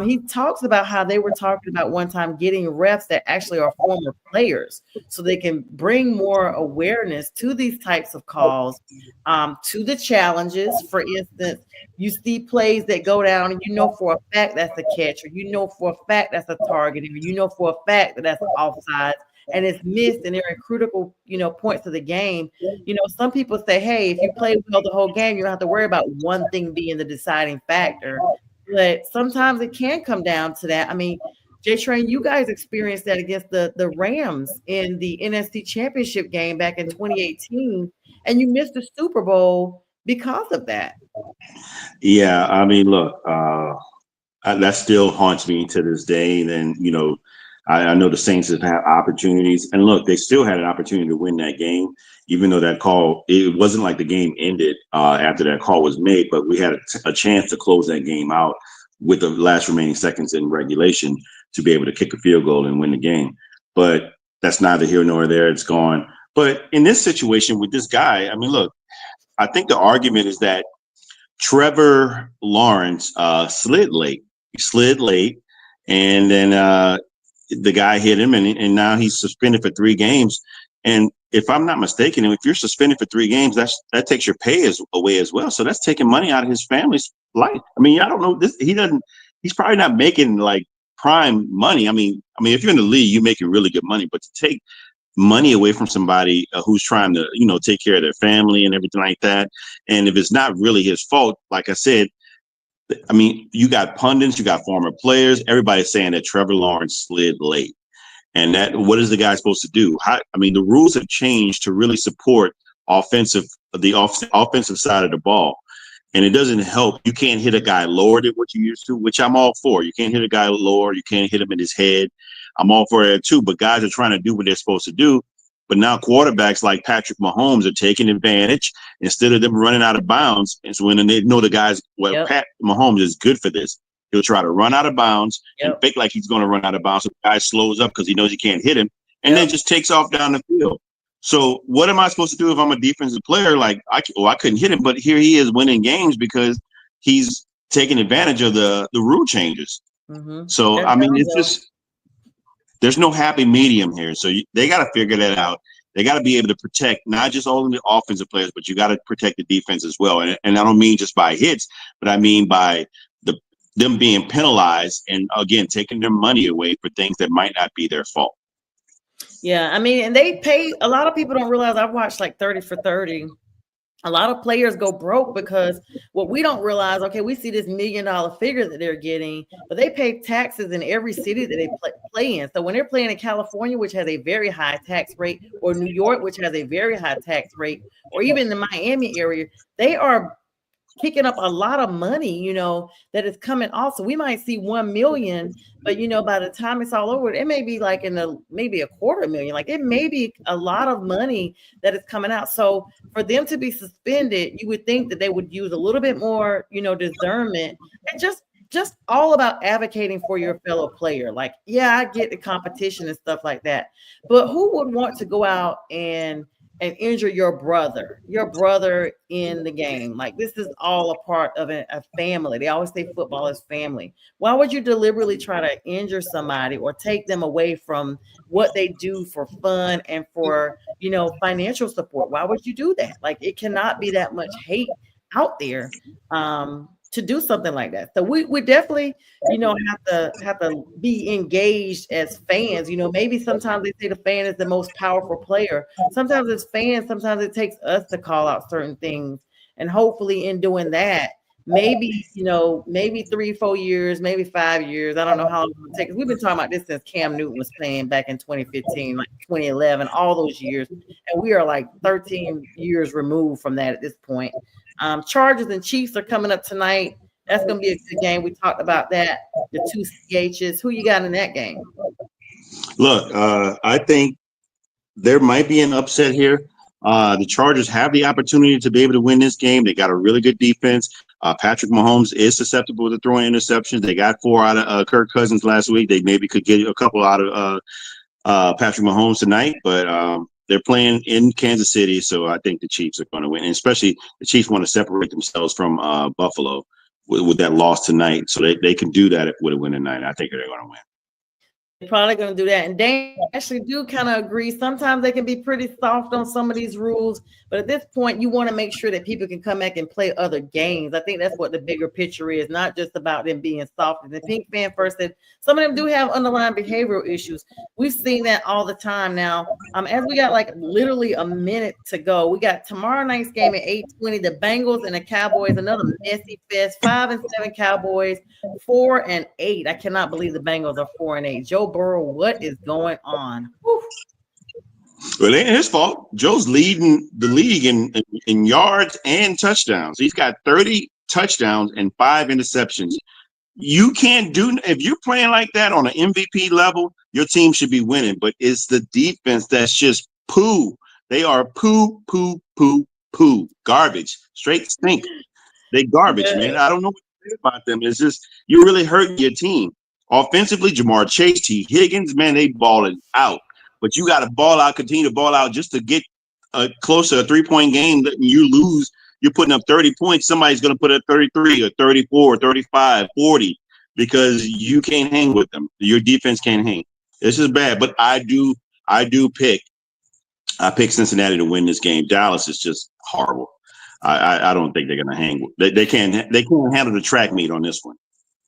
He talks about how they were talking about one time getting refs that actually are former players so they can bring more awareness to these types of calls, to the challenges. For instance, you see plays that go down and for a fact that's a catch, or for a fact that's a target, or for a fact that that's an offside, and it's missed and they're in critical, points of the game. Some people say, hey, if you play well the whole game, you don't have to worry about one thing being the deciding factor. But sometimes it can come down to that. I mean, Jay Train, you guys experienced that against the Rams in the NFC Championship game back in 2018, and you missed the Super Bowl because of that. Yeah, I mean, look, that still haunts me to this day. And I know the Saints have had opportunities, and look, they still had an opportunity to win that game, even though that call, it wasn't like the game ended after that call was made, but we had a chance to close that game out with the last remaining seconds in regulation to be able to kick a field goal and win the game. But that's neither here nor there. It's gone. But in this situation with this guy, I mean, look, I think the argument is that Trevor Lawrence slid late. He slid late, and then the guy hit him, and now he's suspended for 3 games. And if I'm not mistaken, if you're suspended for 3 games, that takes your pay away as well. So that's taking money out of his family's life. I mean, I don't know this. He's probably not making like prime money. I mean, if you're in the league, you're making really good money, but to take money away from somebody who's trying to, take care of their family and everything like that. And if it's not really his fault, like I said, I mean, you got pundits, you got former players, everybody's saying that Trevor Lawrence slid late. And that, what is the guy supposed to do? The rules have changed to really support the offensive side of the ball. And it doesn't help. You can't hit a guy lower than what you used to, which I'm all for. You can't hit a guy lower. You can't hit him in his head. I'm all for that too. But guys are trying to do what they're supposed to do. But now quarterbacks like Patrick Mahomes are taking advantage instead of them running out of bounds. And so when they know the guys, Pat Mahomes is good for this. He'll try to run out of bounds and fake like he's going to run out of bounds. So the guy slows up because he knows he can't hit him and then just takes off down the field. So what am I supposed to do if I'm a defensive player? Like, I couldn't hit him, but here he is winning games because he's taking advantage of the rule changes. Mm-hmm. So, it's just there's no happy medium here. So they got to figure that out. They got to be able to protect not just only the offensive players, but you got to protect the defense as well. And I don't mean just by hits, but I mean by them being penalized and, again, taking their money away for things that might not be their fault. Yeah, and they pay. A lot of people don't realize. I've watched like 30 for 30. A lot of players go broke because what we don't realize, okay, we see this $1 million figure that they're getting, but they pay taxes in every city that they play in. So when they're playing in California, which has a very high tax rate, or New York, which has a very high tax rate, or even the Miami area, they are picking up a lot of money, that is coming off. So we might see 1 million, but by the time it's all over, it may be like maybe $250,000. Like it may be a lot of money that is coming out. So for them to be suspended, you would think that they would use a little bit more, discernment and just all about advocating for your fellow player. Like, yeah, I get the competition and stuff like that, but who would want to go out and injure your brother in the game? Like, this is all a part of a family. They always say football is family. Why would you deliberately try to injure somebody or take them away from what they do for fun and for, financial support? Why would you do that? Like, it cannot be that much hate out there to do something like that. So we definitely, have to be engaged as fans. Maybe sometimes they say the fan is the most powerful player. Sometimes as fans, sometimes it takes us to call out certain things. And hopefully in doing that, maybe 3-4 years, maybe 5 years. I don't know how long it will take. We've been talking about this since Cam Newton was playing back in 2015, like 2011, all those years. And we are like 13 years removed from that at this point. Chargers and Chiefs are coming up tonight. That's going to be a good game. We talked about that. The 2 CHs. Who you got in that game? Look, I think there might be an upset here. The Chargers have the opportunity to be able to win this game. They got a really good defense. Patrick Mahomes is susceptible to throwing interceptions. They got 4 out of Kirk Cousins last week. They maybe could get a couple out of Patrick Mahomes tonight, but they're playing in Kansas City, so I think the Chiefs are going to win. And especially the Chiefs want to separate themselves from Buffalo with that loss tonight, so they can do that with a win tonight. I think they're going to win. They're probably going to do that. And they actually do kind of agree. Sometimes they can be pretty soft on some of these rules, but at this point, you want to make sure that people can come back and play other games. I think that's what the bigger picture is, not just about them being soft. And the Pink fan first said some of them do have underlying behavioral issues. We've seen that all the time now. As we got like literally a minute to go, we got tomorrow night's game at 8:20, the Bengals and the Cowboys, another messy fest, 5-7 Cowboys, 4-8. I cannot believe the Bengals are 4-8. Joe Burrow, what is going on? Whew. Well, it ain't his fault. Joe's leading the league in yards and touchdowns. He's got 30 touchdowns and 5 interceptions. You can't do – if you're playing like that on an MVP level, your team should be winning. But it's the defense that's just poo. They are poo, poo, poo, poo. Garbage. Straight stink. They garbage, man. I don't know what to say about them. It's just you're really hurting your team. Offensively, Jamar Chase, T. Higgins, man, they balling out. But you got to ball out, continue to ball out just to get closer to a 3-point game. You lose, you're putting up 30 points. Somebody's going to put up 33 or 34, 35, 40 because you can't hang with them. Your defense can't hang. It's just bad. But I pick Cincinnati to win this game. Dallas is just horrible. I don't think they're gonna hang. They can't handle the track meet on this one.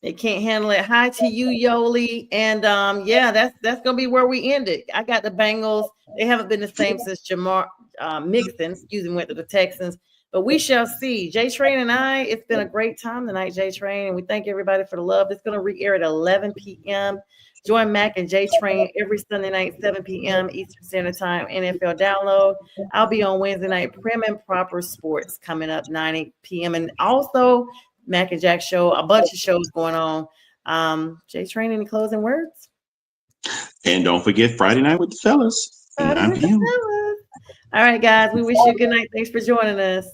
They can't handle it. Hi to you, Yoli. And that's gonna be where we end it. I got the Bengals. They haven't been the same since Jamar Mixon, went to the Texans. But we shall see. J Train and I, it's been a great time tonight, J Train. And we thank everybody for the love. It's gonna re-air at 11 p.m. Join Mac and J Train every Sunday night, 7 p.m. Eastern Standard Time, NFL Download. I'll be on Wednesday night, Prim and Proper Sports, coming up 9 p.m. And also Mac and Jack show, a bunch of shows going on. J Train, any closing words? And don't forget Friday night with the fellas. All right, guys. We wish you a good night. Thanks for joining us.